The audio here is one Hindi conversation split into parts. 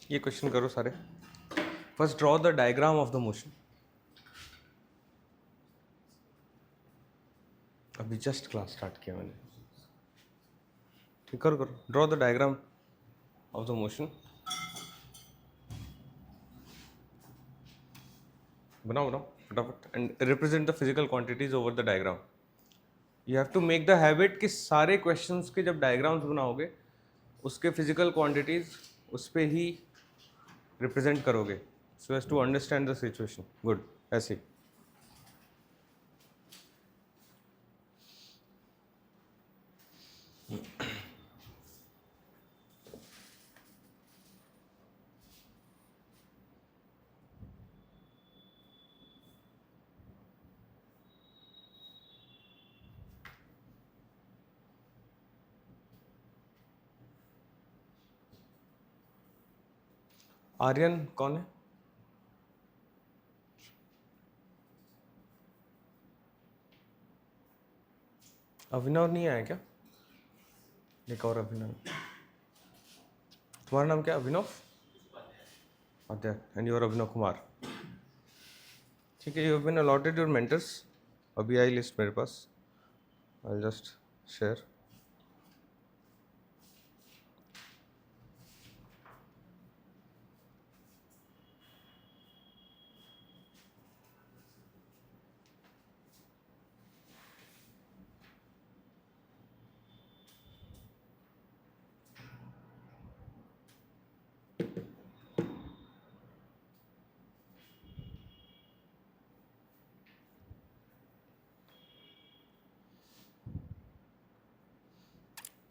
ये क्वेश्चन करो सारे। First draw the diagram of the motion. अभी जस्ट क्लास स्टार्ट किया मैंने। ठीक, करो करो, draw the diagram of the motion. बनाओ बनाओ फटाफट, and represent the physical quantities over the diagram. You have to make the habit कि सारे क्वेश्चंस के जब डायग्राम्स बनाओगे उसके फिजिकल क्वांटिटीज उस पर ही रिप्रेजेंट करोगे, so as to understand the situation. Good, ऐसे ही। आर्यन कौन है? अभिनव नहीं आया क्या? एक और अभिनव। तुम्हारा नाम क्या? अभिनव अध्याय, एंड यूर अभिनव कुमार। ठीक है, you have been allotted your mentors. अभी आई लिस्ट मेरे पास, I just share.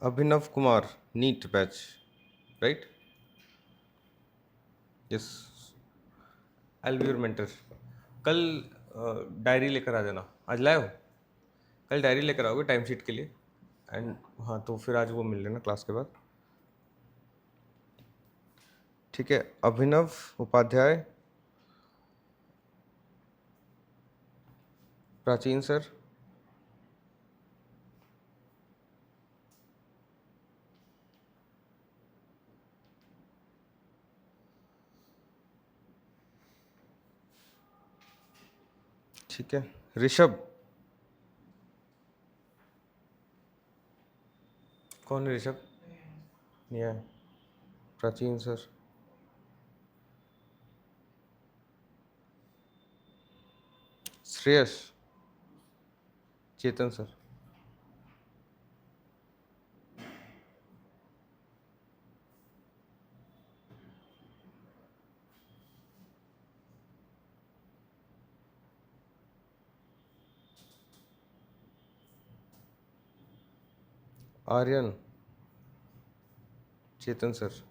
Abhinav Kumar, NEET batch, right? Yes, I will be your mentor. कल डायरी लेकर आ जाना। आज लाए हो? कल डायरी लेकर आओगे टाइम शीट के लिए। एंड हाँ, तो फिर आज वो मिल लेना क्लास के बाद। ठीक है, अभिनव उपाध्याय, प्राचीन सर, ठीक है, ऋषभ। कौन है ऋषभ? नहीं आया। प्राचीन सर, श्रेयस, चेतन सर, आर्यन, चेतन सर।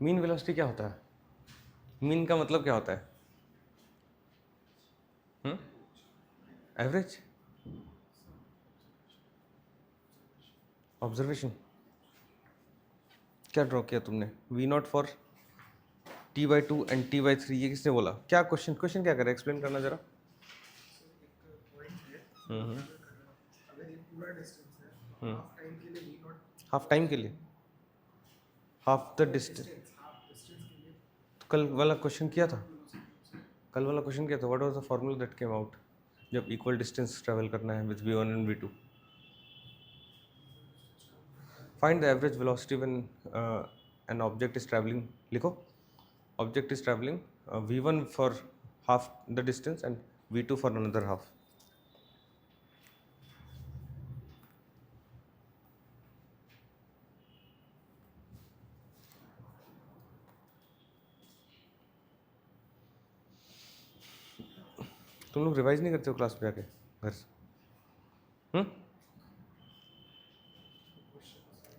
मीन वेलोसिटी क्या होता है? मीन का मतलब क्या होता है? Average, observation. क्या ड्रॉ किया तुमने? We not for T/2 and T/3, ये किसने बोला? क्या क्वेश्चन क्वेश्चन क्या करे, एक्सप्लेन करना जरा। हाफ टाइम के लिए, हाफ द डिस्टेंस। कल वाला क्वेश्चन किया था, कल वाला क्वेश्चन किया था। What was the formula that came out जब इक्वल डिस्टेंस ट्रैवल करना है with V1 and V2? Find the average velocity when an object is travelling. लिखो, object is travelling V1 for half the distance and V2 for another half. तुम लोग रिवाइज नहीं करते हो क्लास में जाके घर से?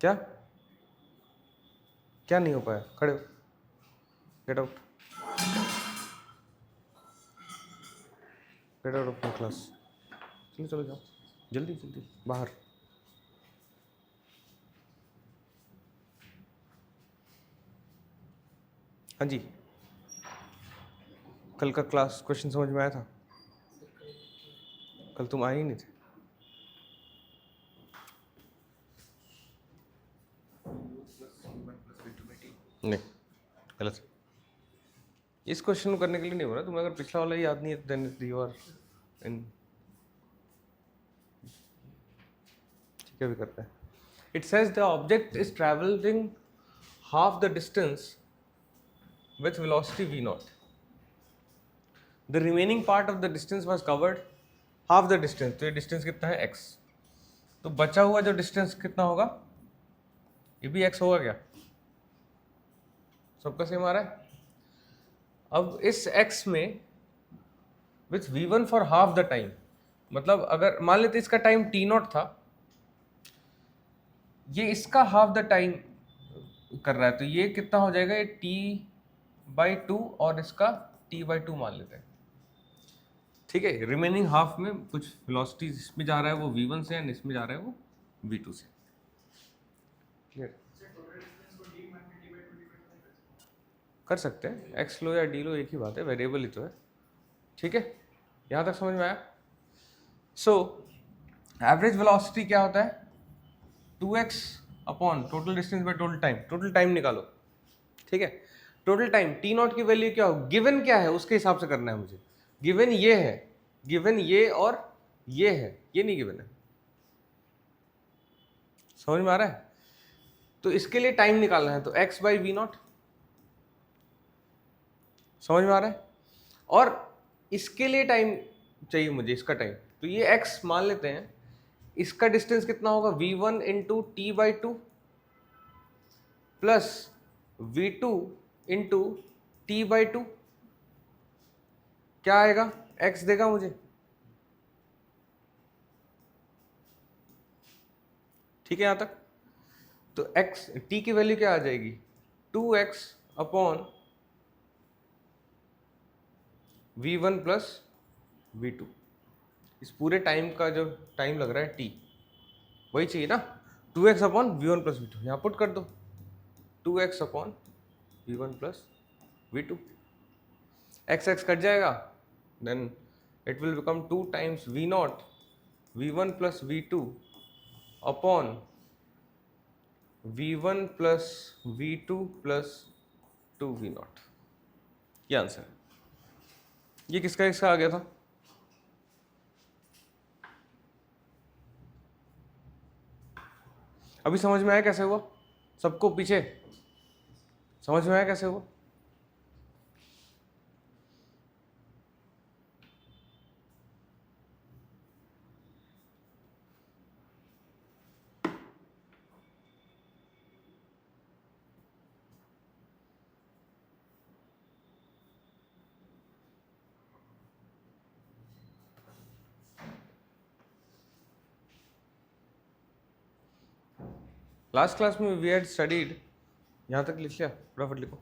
क्या क्या नहीं हो पाया? खड़े हो, get out, get out of my class. चलो चलो जाओ, जल्दी जल्दी बाहर। हाँ जी, कल का क्लास क्वेश्चन समझ में आया था? कल तुम आए ही नहीं थे। नहीं, गलत। इस क्वेश्चन को करने के लिए नहीं बोला तुम्हें, अगर पिछला वाला याद नहीं है देन यू आर इन। ठीक है, भी करते हैं। It says the object is travelling half the distance with velocity v naught. The remaining part of the distance was covered half the distance. तो ये डिस्टेंस कितना है? x। तो बचा हुआ जो डिस्टेंस कितना होगा? ये भी x होगा क्या? सबका सेम आ रहा है? अब इस x में with v1 for half the time, मतलब अगर मान लेते इसका टाइम t नॉट था, ये इसका हाफ द टाइम कर रहा है, तो ये कितना हो जाएगा? ये t/2 और इसका t/2 मान लेते हैं। ठीक है, रिमेनिंग हाफ में कुछ वेलोसिटी इसमें जा रहा है वो v1 से एंड इसमें जा रहा है वो v2 से। क्लियर? कर सकते हैं, x लो या d लो एक ही बात है, वेरिएबल ही तो है। ठीक है, यहाँ तक समझ में आया? सो एवरेज वेलोसिटी क्या होता है? 2x upon total distance by total time. Total time निकालो। ठीक है, टोटल टाइम t नॉट की वैल्यू क्या हो? गिवन क्या है उसके हिसाब से करना है मुझे। गिवन ये है, गिवन ये और ये है, ये नहीं गिवन है। समझ में आ रहा है? तो इसके लिए टाइम निकालना है, तो x बाई वी नॉट। समझ में आ रहा है? और इसके लिए टाइम चाहिए मुझे, इसका टाइम, तो ये x मान लेते हैं। इसका डिस्टेंस कितना होगा? v1 into t/2 plus v2 into t/2। क्या आएगा? x देगा मुझे। ठीक है यहां तक? तो x t की वैल्यू क्या आ जाएगी? 2x upon v1 plus v2। इस पूरे टाइम का जो टाइम लग रहा है t, वही चाहिए ना। 2x upon v1 plus v2 यहाँ पुट कर दो। 2x upon v1 plus v2, x x cut जाएगा, then it will become 2 times v naught v1 plus v2 upon v1 plus v2 plus 2v naught. ये आंसर है। ये किसका किसका आ गया था? अभी समझ में आया कैसे हुआ? सबको पीछे समझ में आया कैसे हुआ? लास्ट क्लास में वी हैड स्टडीड, यहाँ तक लिख लिया? फटाफट लिखो।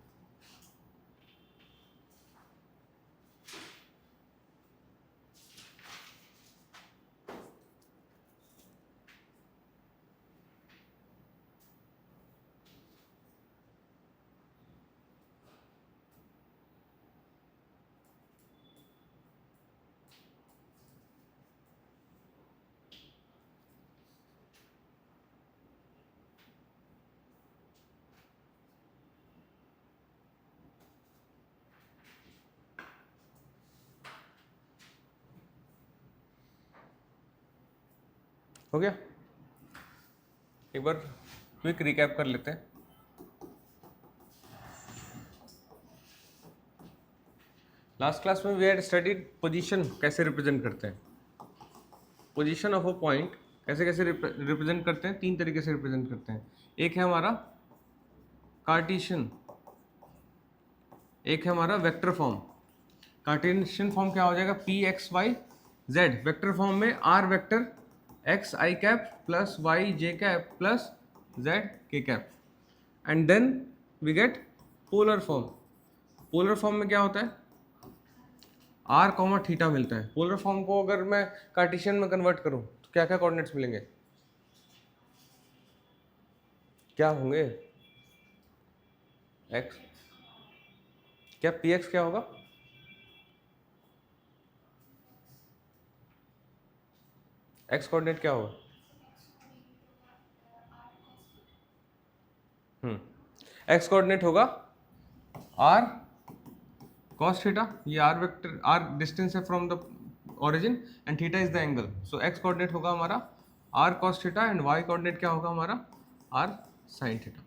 हो गया? एक बार क्विक रिकैप कर लेते हैं। लास्ट क्लास में वी हैड स्टडीड पोजीशन कैसे रिप्रेजेंट करते हैं। पोजीशन ऑफ अ पॉइंट कैसे कैसे रिप्रेजेंट करते हैं? 3 तरीके से रिप्रेजेंट करते हैं। एक है हमारा कार्टेशियन, एक है हमारा वेक्टर फॉर्म। कार्टेशियन फॉर्म क्या हो जाएगा? P x y z. Vector form में r vector x i cap plus y j cap plus z k cap, and then we get polar form. Polar form में क्या होता है? आर कॉमा थीटा मिलता है। पोलर फॉर्म को अगर मैं कार्टेशियन में कन्वर्ट करूं तो क्या क्या कोऑर्डिनेट्स मिलेंगे, क्या होंगे, एक्स, क्या पी एक्स क्या होगा, एक्स कोऑर्डिनेट क्या होगा, एक्स कोऑर्डिनेट होगा आर cos थीटा, ये आर वेक्टर, आर डिस्टेंस है from the origin and theta is the angle, so x coordinate होगा हमारा r cos theta and y coordinate क्या होगा हमारा आर sin थीटा।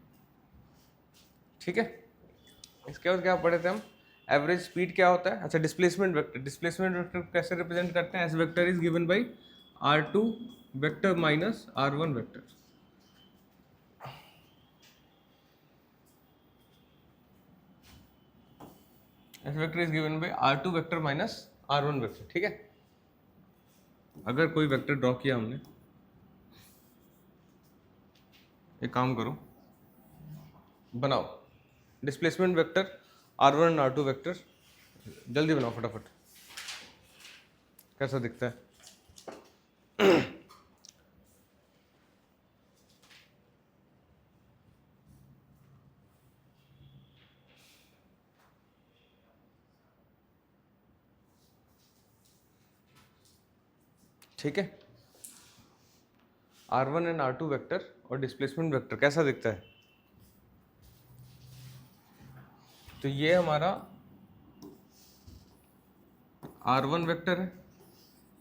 ठीक है, इसके बाद क्या पढ़े थे हम, एवरेज स्पीड क्या होता है, अच्छा डिस्प्लेसमेंट वेक्टर, डिस्प्लेसमेंट वेक्टर कैसे रिप्रेजेंट करते हैं, S vector is given by r2 vector minus r1 vector. S vector is given by r2 vector minus r1 vector. ठीक है, अगर कोई वेक्टर ड्रॉ किया हमने, एक काम करो बनाओ displacement vector r1 and r2 vector, जल्दी बनाओ फटाफट, कैसा दिखता है। ठीक है, r1 एंड r2 वेक्टर और डिस्प्लेसमेंट वेक्टर कैसा दिखता है, तो ये हमारा r1 वेक्टर है,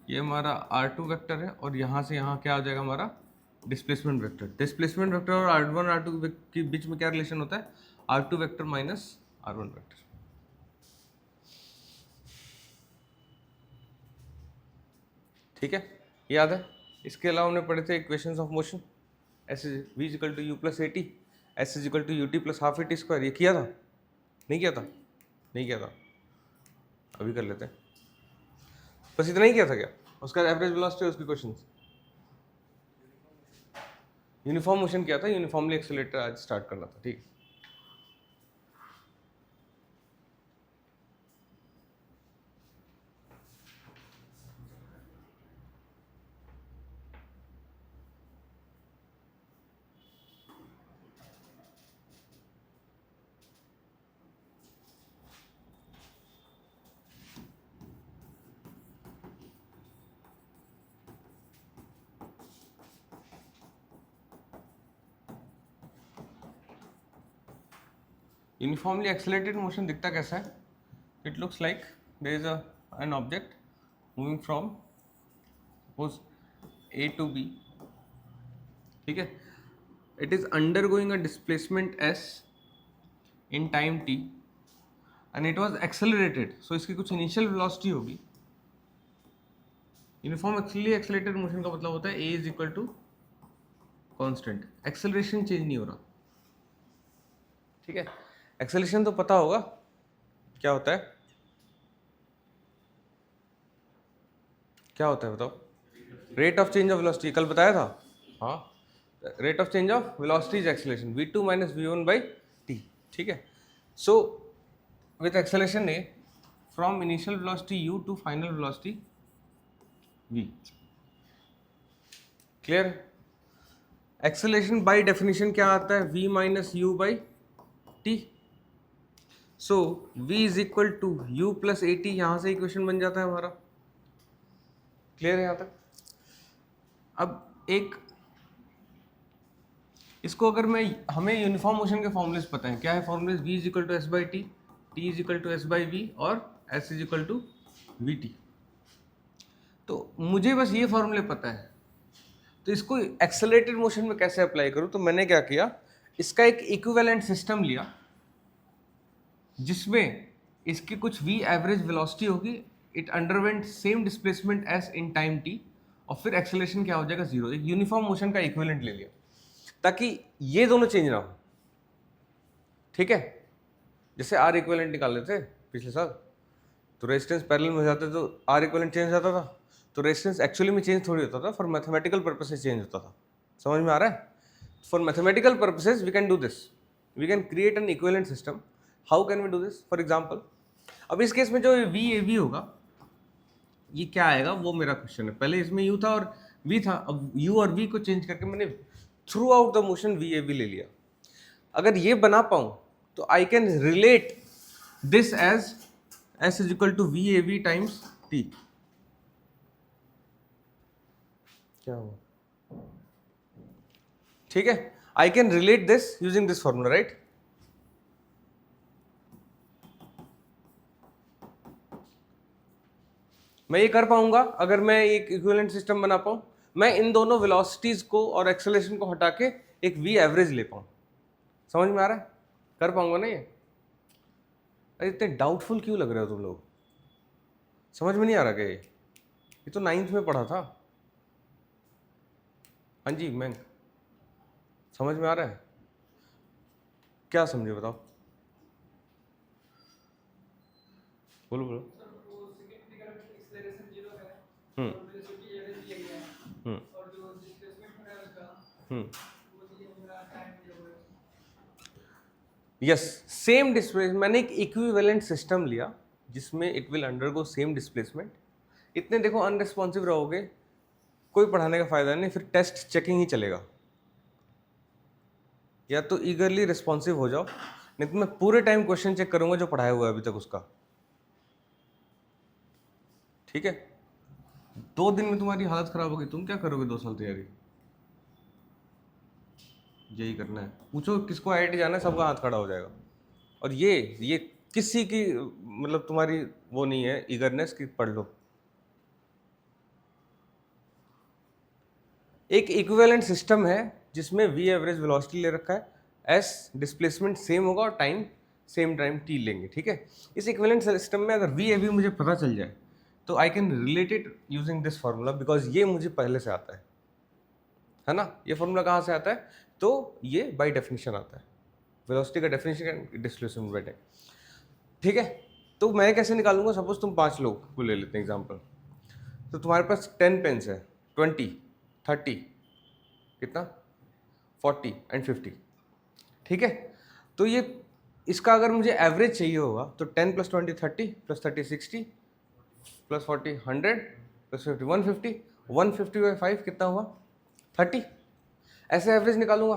ये हमारा r2 वेक्टर है, और यहाँ से यहाँ क्या आ जाएगा हमारा डिस्प्लेसमेंट वेक्टर। डिस्प्लेसमेंट वेक्टर और r1 r2 के बीच में क्या रिलेशन होता है, r2 vector minus r1 vector. ठीक है, याद है। इसके अलावा हमने पढ़े थे equations of motion, s v is equal to u plus a t, s is equal to u t plus half a t square, ये किया था नहीं किया था, नहीं किया था, अभी कर लेते हैं, बस इतना ही किया था क्या, उसका एवरेज वेलोसिटी उसकी क्वेश्चंस, यूनिफॉर्म मोशन किया था, यूनिफॉर्मली एक्सेलरेटर आज स्टार्ट करना था। ठीक, यूनिफॉर्मली एक्सेलरेटेड मोशन दिखता कैसा है, it looks like there is an object moving from suppose a to b, ठीक है, it is undergoing a displacement s in time t and it was accelerated, so इसकी कुछ इनिशियल वेलोसिटी होगी। यूनिफॉर्मली एक्सेलरेटेड मोशन का मतलब होता है a is equal to constant, acceleration change नहीं हो रहा। ठीक है, एक्सेलरेशन तो पता होगा क्या होता है, क्या होता है बताओ, rate of change of velocity, कल बताया था, हाँ, rate of change of velocity is acceleration v2 minus v1 by t. ठीक है, so with acceleration a from initial velocity u to final velocity v, clear. Acceleration by definition क्या आता है, v minus u by t, so v is equal to u plus a t, यहां से इक्वेशन बन जाता है हमारा, क्लियर है यहां तक। अब एक इसको अगर मैं, हमें यूनिफॉर्म मोशन के फॉर्मूलेस पता है, क्या है formulas, v is equal to s by t, t is equal to s by v और s is equal to v t, तो मुझे बस ये फॉर्मूले पता है, तो इसको एक्सेलरेटेड मोशन में कैसे अप्लाई करूं, तो मैंने क्या किया, इसका एक इक्विवेलेंट सिस्टम लिया जिसमें इसकी कुछ v एवरेज वेलोसिटी होगी, it underwent same displacement s in time t, और फिर एक्सेलरेशन क्या हो जाएगा जीरो, एक यूनिफॉर्म मोशन का इक्विवेलेंट ले लिया ताकि ये दोनों चेंज ना हो। ठीक है, जैसे आर इक्विवेलेंट निकाल लेते पिछले साल, तो रेजिस्टेंस पैरेलल में हो जाते तो आर इक्विवेलेंट चेंज हो जाता था, तो रेजिस्टेंस एक्चुअली में चेंज थोड़ी होता था, फॉर मैथमेटिकल पर्पसेस चेंज होता था। समझ में आ रहा है, for mathematical purposes we can do this, we can create an equivalent system. How can we do this, for example अब इस केस में जो वी ए वी होगा ये क्या आएगा वो मेरा क्वेश्चन है। पहले इसमें यू था और वी था, अब यू और वी को चेंज करके मैंने throughout the motion v a v ले लिया। अगर ये बना पाऊं तो I can relate this as s is equal to v a v times t. क्या हुआ? ठीक है, I can relate this using this formula, right? मैं ये कर पाऊंगा अगर मैं एक इक्विवेलेंट सिस्टम बना पाऊं, मैं इन दोनों वेलोसिटीज को और एक्सेलरेशन को हटा के एक वी एवरेज ले पाऊं। समझ में आ रहा है? कर पाऊंगा ना ये? अरे इतने डाउटफुल क्यों लग रहे हो तुम लोग? समझ में नहीं आ रहा क्या ये तो 9th में पढ़ा था। हाँ जी मैं, समझ में आ रहा है? क्या समझे बताओ? बोलो बोलो। हम्म हम्म हम्म यस, सेम डिस्प्लेसमेंट। मैंने एक इक्विवेलेंट सिस्टम लिया जिसमें it will undergo same displacement. इतने देखो अनरिस्पॉन्सिव रहोगे, कोई पढ़ाने का फायदा नहीं, फिर टेस्ट चेकिंग ही चलेगा। या तो ईगरली रिस्पॉन्सिव हो जाओ, नहीं तो मैं पूरे टाइम क्वेश्चन चेक करूंगा जो पढ़ाया हुआ है अभी तक उसका। ठीक है, 2 दिन में तुम्हारी हालत खराब होगी, तुम क्या करोगे 2 साल तैयारी? यही करना है। पूछो किसको आईआईटी जाना है, सबका हाथ खड़ा हो जाएगा। और ये किसी की मतलब तुम्हारी वो नहीं है ईगरनेस कि पढ़ लो। एक इक्विवेलेंट सिस्टम है जिसमें वी एवरेज वेलोसिटी ले रखा है, एस डिस्प्लेसमेंट सेम होगा और टाइम सेम टाइम टी लेंगे। ठीक है, इस इक्विवेलेंट सिस्टम में अगर वी एवी मुझे पता चल जाए तो I can relate it using this formula, because ये मुझे पहले से आता है ना। ये फार्मूला कहाँ से आता है? तो ये बाय डेफिनेशन आता है, वेलोसिटी का डेफिनेशन डिस्प्लेसमेंट बाय टाइम। ठीक है, तो मैं कैसे निकालूंगा? सपोज तुम 5 लोग को ले लेते हैं एग्जाम्पल, तो तुम्हारे पास 10 पेन्स है, 20, 30, कितना, 40 एंड 50। ठीक है, तो ये इसका अगर मुझे एवरेज चाहिए होगा तो 10 + 20 30 + 30 60 + 40 100 + 50 150, 150/5 कितना हुआ? 30। ऐसे एवरेज निकालूंगा।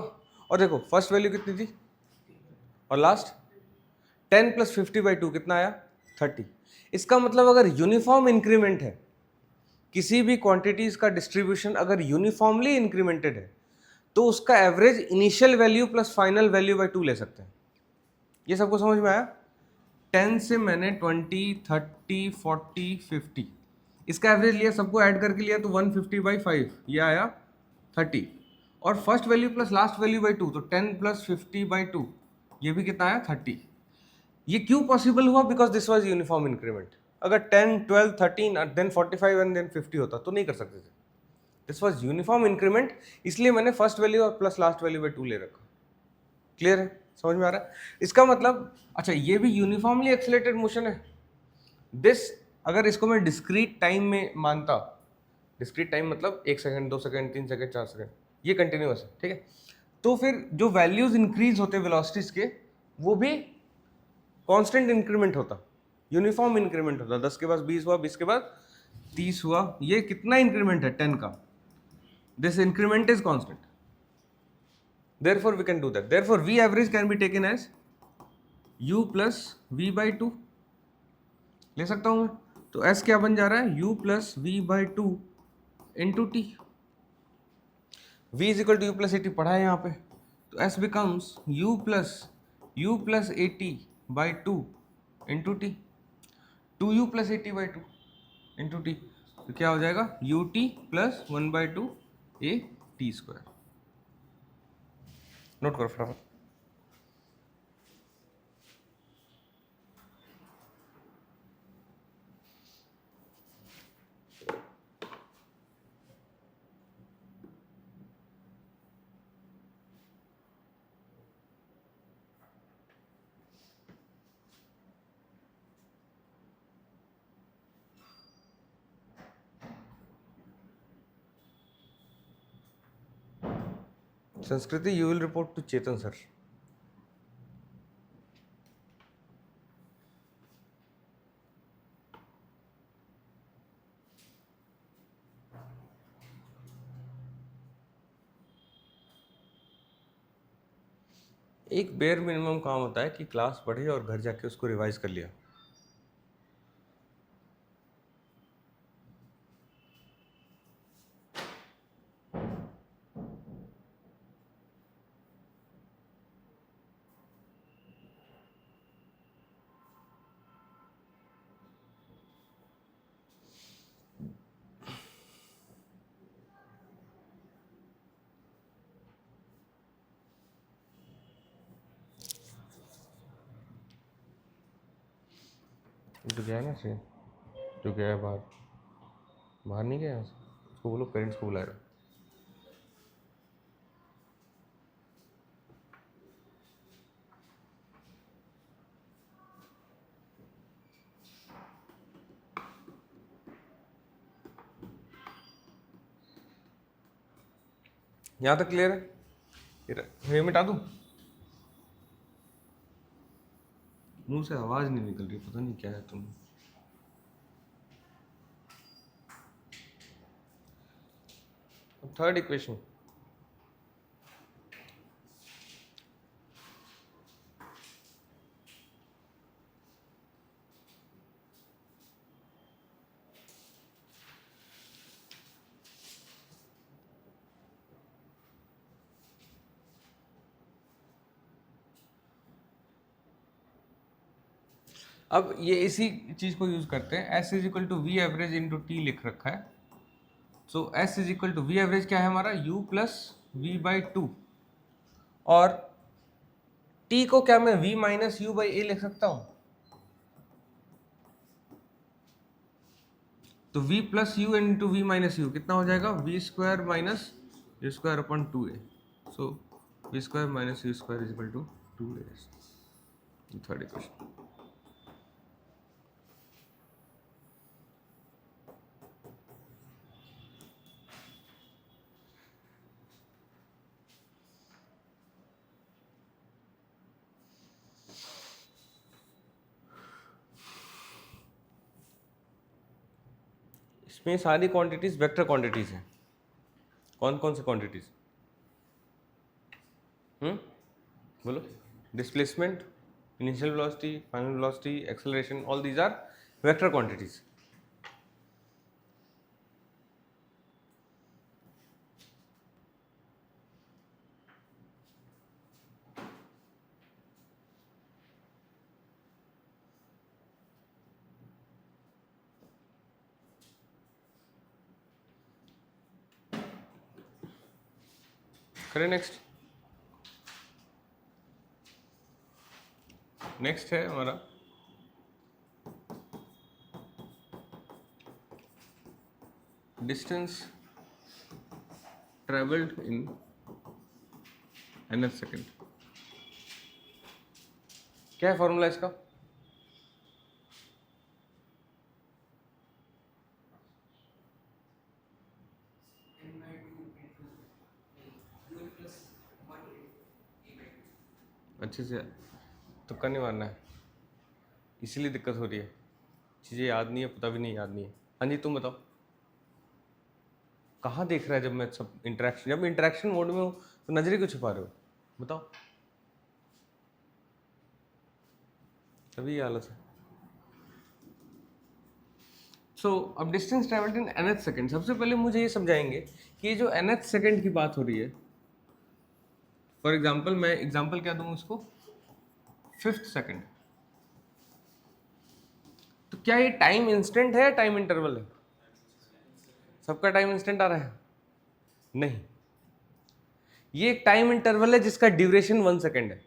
और देखो फर्स्ट वैल्यू कितनी थी और लास्ट, 10 + 50/2 कितना आया? 30। इसका मतलब अगर यूनिफॉर्म इंक्रीमेंट है, किसी भी क्वांटिटीज का डिस्ट्रीब्यूशन अगर यूनिफॉर्मली इंक्रीमेंटेड है, तो उसका average initial value plus final value by 2 ले सकते हैं। ये सबको समझ में आया? 10 से मैंने 20 30 40 50 इसका एवरेज लिया, सबको ऐड करके लिया तो 150/5 ये आया 30। और first value plus last value by 2, तो 10 + 50/2 ये भी कितना आया? 30। ये क्यों पॉसिबल हुआ? Because this was uniform increment. अगर 10 12 13 देन 45 एंड देन 50 होता तो नहीं कर सकते थे। दिस वाज यूनिफॉर्म इंक्रीमेंट, इसलिए मैंने फर्स्ट वैल्यू और प्लस लास्ट वैल्यू बाय 2 ले रखा। क्लियर है? समझ में आ रहा है? इसका मतलब अच्छा ये भी यूनिफॉर्मली एक्सेलरेटेड मोशन है। दिस अगर इसको मैं डिस्क्रीट टाइम में मानता, डिस्क्रीट टाइम मतलब 1 सेकंड 2 सेकंड 3 सेकंड 4 सेकंड, ये कंटिन्यूअस है। ठीक है, तो फिर जो वैल्यूज इंक्रीज होते वेलोसिटीज के वो भी कांस्टेंट इंक्रीमेंट होता, यूनिफॉर्म इंक्रीमेंट होता। 10 के बाद 20 हुआ, 20 के बाद 30 हुआ। ये कितना इंक्रीमेंट है? 10 का। This increment is constant, therefore we can do that। therefore v average can be taken as u plus v/2 ले सकता हूं मैं। तो s क्या बन जा रहा है? u plus v/2 into t. v is equal to u plus 80 पढ़ा है यहाँ पे, तो s becomes u plus 80/2 into t, 2u plus 80/2 into t. तो क्या हो जाएगा? ut plus 1/2 a t²। Note करो फटाफट। Sanskriti, you will report to Chetan sir. एक बेयर मिनिमम काम होता है कि क्लास पढ़े और घर जाके उसको रिवाइज कर लिया। जो गया है ना से, जो गया है बाहर, बाहर नहीं गया, उसको बोलो पेरेंट्स को बुलाएगा। यहाँ तक क्लियर है? ये मिटा दूँ? मुंह से आवाज नहीं निकल रही, पता नहीं क्या है तुम। थर्ड इक्वेशन, अब ये इसी चीज को यूज करते हैं। S is equal to v average into t लिख रखा है। So s is equal to v average क्या है हमारा, u plus v by two, और t को क्या मैं v minus u by a लिख सकता हूं? तो v plus u into v minus u कितना हो जाएगा, v square minus u square upon two a. So v square minus u square is equal to two a. Third equation. इसमें सारी क्वांटिटीज वेक्टर क्वांटिटीज हैं। कौन कौन सी क्वांटिटीज? बोलो। Displacement, initial velocity, final velocity, acceleration, all these are vector quantities. करें नेक्स्ट। नेक्स्ट है हमारा distance travelled in nth second. क्या है फॉर्मूला इसका? अच्छे से तुक्का नहीं मारना है, इसीलिए दिक्कत हो रही है। चीज़ें याद नहीं है, पता भी नहीं याद नहीं है। हाँ जी, तुम बताओ कहाँ देख रहा है जब मैं सब इंटरेक्शन, जब इंटरेक्शन मोड में हूँ तो नजरे क्यों छुपा रहे हो? बताओ। तभी ये हालत है। सो अब distance travelled in nth second. सबसे पहले मुझे ये समझाएंगे कि ये जो nth सेकेंड की बात हो रही है, फॉर एग्जाम्पल मैं एग्जाम्पल क्या दूँ उसको, 5th सेकेंड। तो क्या ये टाइम इंस्टेंट है या टाइम इंटरवल है? सबका टाइम इंस्टेंट आ रहा है? नहीं, ये एक टाइम इंटरवल है जिसका ड्यूरेशन 1 सेकेंड है।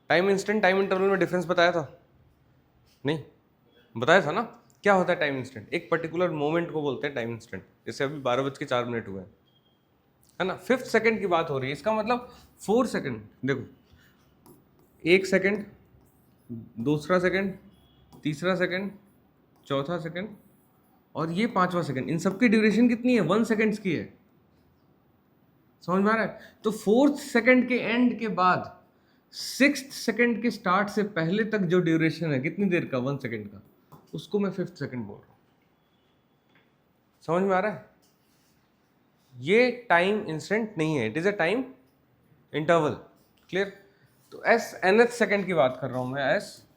टाइम इंस्टेंट टाइम इंटरवल में डिफरेंस बताया था? नहीं बताया था ना। क्या होता है टाइम इंस्टेंट? एक पर्टिकुलर मोमेंट को बोलते हैं टाइम इंस्टेंट। जैसे अभी 12:04 हुए हैं, है ना। 5th सेकेंड की बात हो रही है, इसका मतलब 4 सेकेंड। देखो, 1 सेकेंड, दूसरा सेकेंड, तीसरा सेकेंड, चौथा सेकेंड और ये 5वां सेकेंड, इन सबकी ड्यूरेशन कितनी है? 1 सेकेंड्स की है। समझ में आ रहा है? तो 4th सेकेंड के एंड के बाद 6th सेकेंड के स्टार्ट से पहले तक जो ड्यूरेशन है, कितनी देर का, 1 सेकेंड का, उसको मैं 5th सेकेंड बोल रहा हूँ। समझ में आ रहा है? ये टाइम इंस्टेंट नहीं है, it is a time interval. Clear? तो एस nth सेकंड की बात कर रहा हूं मैं, एस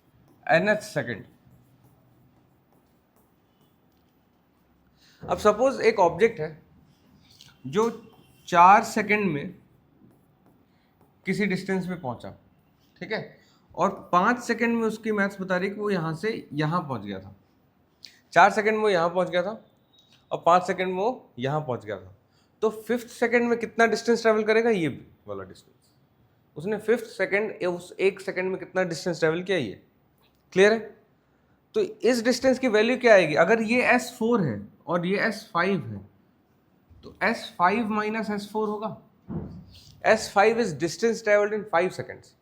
nth सेकंड। अब सपोज एक ऑब्जेक्ट है जो 4 सेकंड में किसी डिस्टेंस पे पहुंचा, ठीक है, और 5 सेकंड में उसकी मैथ्स बता रही कि वो यहां से यहां पहुंच गया था। 4 सेकंड में वो यहां पहुंच गया था और 5 सेकंड में वो यहां पहुंच गया था। तो 5th सेकंड में कितना डिस्टेंस ट्रेवल करेगा? ये वाला डिस्टेंस। उसने 5th सेकंड उस 1 सेकंड में कितना डिस्टेंस ट्रेवल किया? ये। क्लियर है? तो इस डिस्टेंस की वैल्यू क्या आएगी? अगर ये S4 है और ये S5 है तो S5 माइनस S4 होगा। S5 is distance traveled in 5 seconds.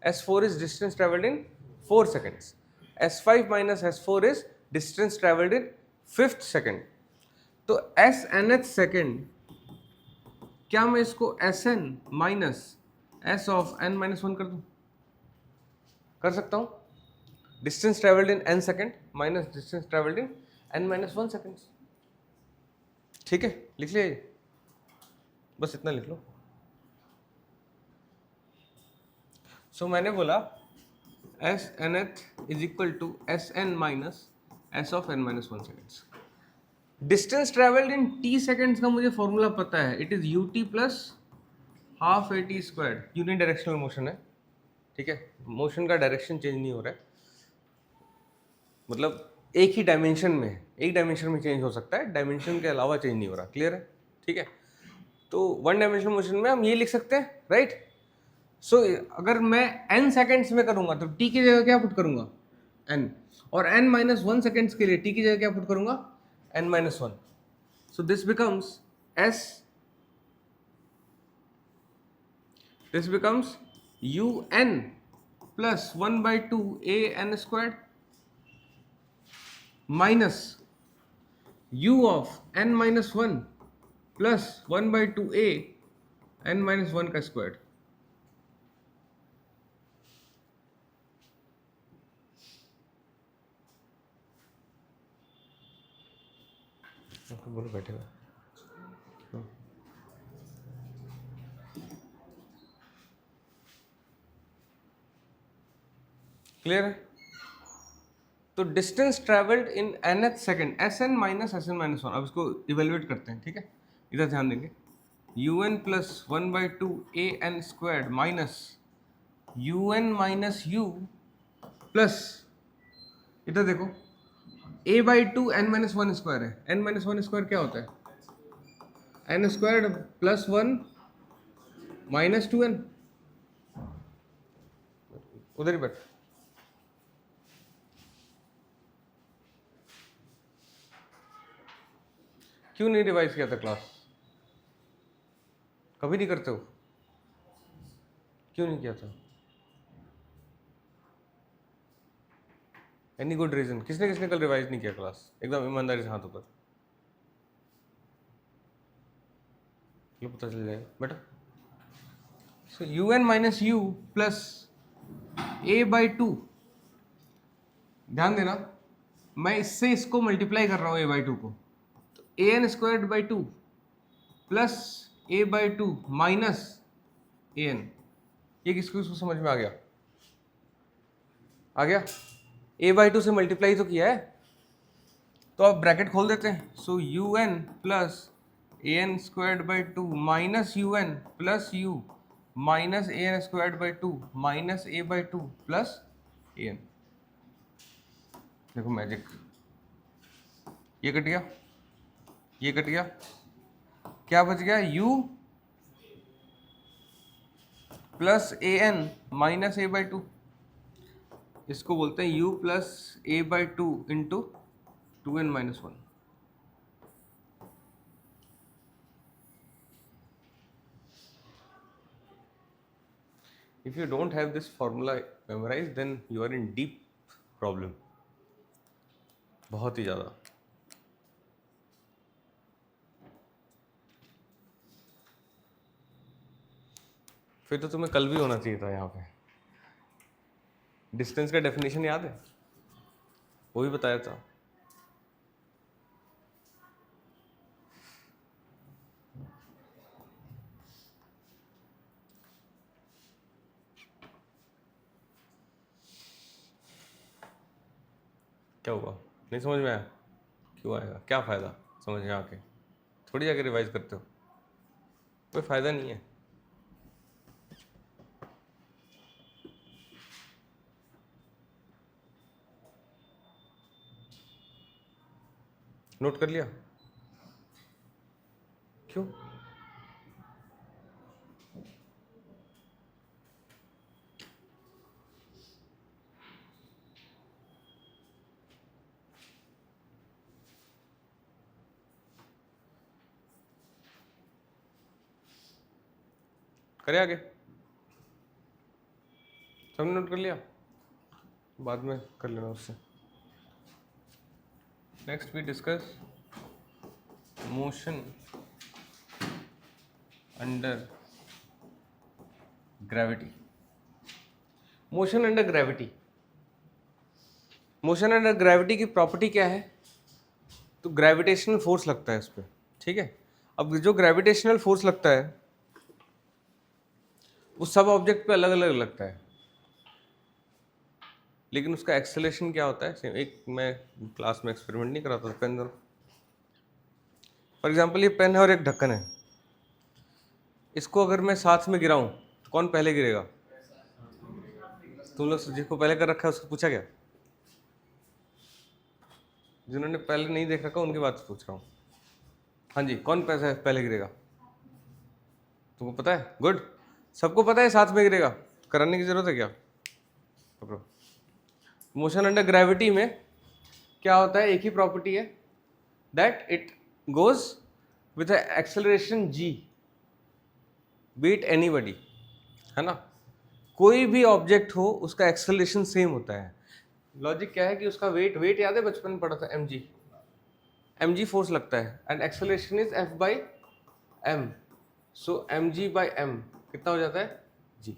S4 is distance traveled in 4 seconds. S5 minus S4 is distance traveled in 5th second. तो S nth सेकेंड, क्या मैं इसको Sn minus S of n minus 1 कर दूं? कर सकता हूं। डिस्टेंस ट्रेवल्ड इन n second minus distance travelled इन n माइनस 1 सेकेंड। ठीक है, लिख लिया ये, बस इतना लिख लो। सो मैंने बोला S nth is equal to Sn minus S of n minus 1 seconds. Distance travelled in t seconds का मुझे फॉर्मूला पता है, it is ut plus half a t square. Unidirectional motion है, ठीक है, मोशन का डायरेक्शन चेंज नहीं हो रहा है, मतलब एक ही डायमेंशन में है, एक डायमेंशन में चेंज हो सकता है, डायमेंशन के अलावा चेंज नहीं हो रहा। क्लियर है? ठीक है, तो वन डायमेंशनल मोशन में हम ये लिख सकते हैं, राइट? सो अगर मैं n सेकेंड्स में करूंगा तो t की जगह क्या पुट करूंगा? n, और n माइनस 1 सेकेंड्स के लिए t की जगह क्या पुट करूंगा? n minus 1। So this becomes un plus 1/2 a n squared minus u of n minus 1 plus 1/2 a n minus 1 का स्क्वायर्ड। बोलो, बैठे हुए। क्लियर है? तो distance travelled in nth second, Sn minus Sn minus 1। अब इसको इवेल्युएट करते हैं, ठीक है, इधर ध्यान देंगे। un plus 1/2 a n squared minus un minus u plus, इधर देखो, a/2 n माइनस 1 स्क्वायर है। n माइनस 1 स्क्वायर क्या होता है? n squared plus 1 minus 2n। उधर ही बैठ। क्यों नहीं रिवाइज किया था क्लास? कभी नहीं करते हो? क्यों नहीं किया था? Any good reason? किसने किसने कल रिवाइज नहीं किया क्लास? एकदम ईमानदारी से हाथ ऊपर, ये पता चल जाएगा बेटा। सो un minus u plus a/2, ध्यान देना, मैं इससे इसको मल्टीप्लाई कर रहा हूँ a/2 को, तो an squared by 2 plus a/2 minus an। ये किसको समझ में आ गया? आ गया? a/2 से मल्टीप्लाई तो किया है, तो अब ब्रैकेट खोल देते हैं। सो un plus an squared by 2 minus un plus u minus an squared by 2 minus a/2 plus an। देखो मैजिक, ये कट गया, ये कट गया, क्या बच गया? u plus an minus a/2, इसको बोलते हैं u plus a/2 into 2n minus 1। If you don't have this formula memorized, then you are in deep problem, बहुत ही ज़्यादा। फिर तो तुम्हें कल भी होना चाहिए था यहाँ पे। डिस्टेंस का डेफिनेशन याद है? वो भी बताया था। क्या हुआ, नहीं समझ में आया? क्यों आएगा, क्या फ़ायदा समझ में आके? थोड़ी जाके रिवाइज करते हो, कोई फ़ायदा नहीं है। नोट कर लिया? क्यों? करे आगे? सबने नोट कर लिया? बाद में कर लेना उससे। Next we discuss motion under gravity. Motion under gravity, motion under gravity की प्रॉपर्टी क्या है? तो ग्रेविटेशनल फोर्स लगता है इस पर, ठीक है। अब जो ग्रेविटेशनल फोर्स लगता है वो सब ऑब्जेक्ट पे अलग अलग लगता है, लेकिन उसका एक्सेलरेशन क्या होता है? एक मैं क्लास में एक्सपेरिमेंट नहीं कराता था, पेन फॉर एग्जांपल ये पेन है और एक ढक्कन है, इसको अगर मैं साथ में गिराऊं तो कौन पहले गिरेगा? तुम लोग जिसको पहले कर रखा है उसको पूछा क्या? जिन्होंने पहले नहीं देख रखा उनकी बात पूछ रहा हूँ। हाँ जी, कौन पैसा पहले गिरेगा? तुमको पता है? गुड, सबको पता है साथ में गिरेगा, कराने की जरूरत है क्या? पकड़ो। मोशन अंडर ग्रेविटी में क्या होता है? एक ही प्रॉपर्टी है, that it goes with acceleration g, beat anybody, है ना। कोई भी ऑब्जेक्ट हो उसका एक्सेलरेशन सेम होता है। लॉजिक क्या है कि उसका वेट याद है, बचपन में पढ़ा था, mg फोर्स लगता है and acceleration is f by m, so mg by m कितना हो जाता है? g।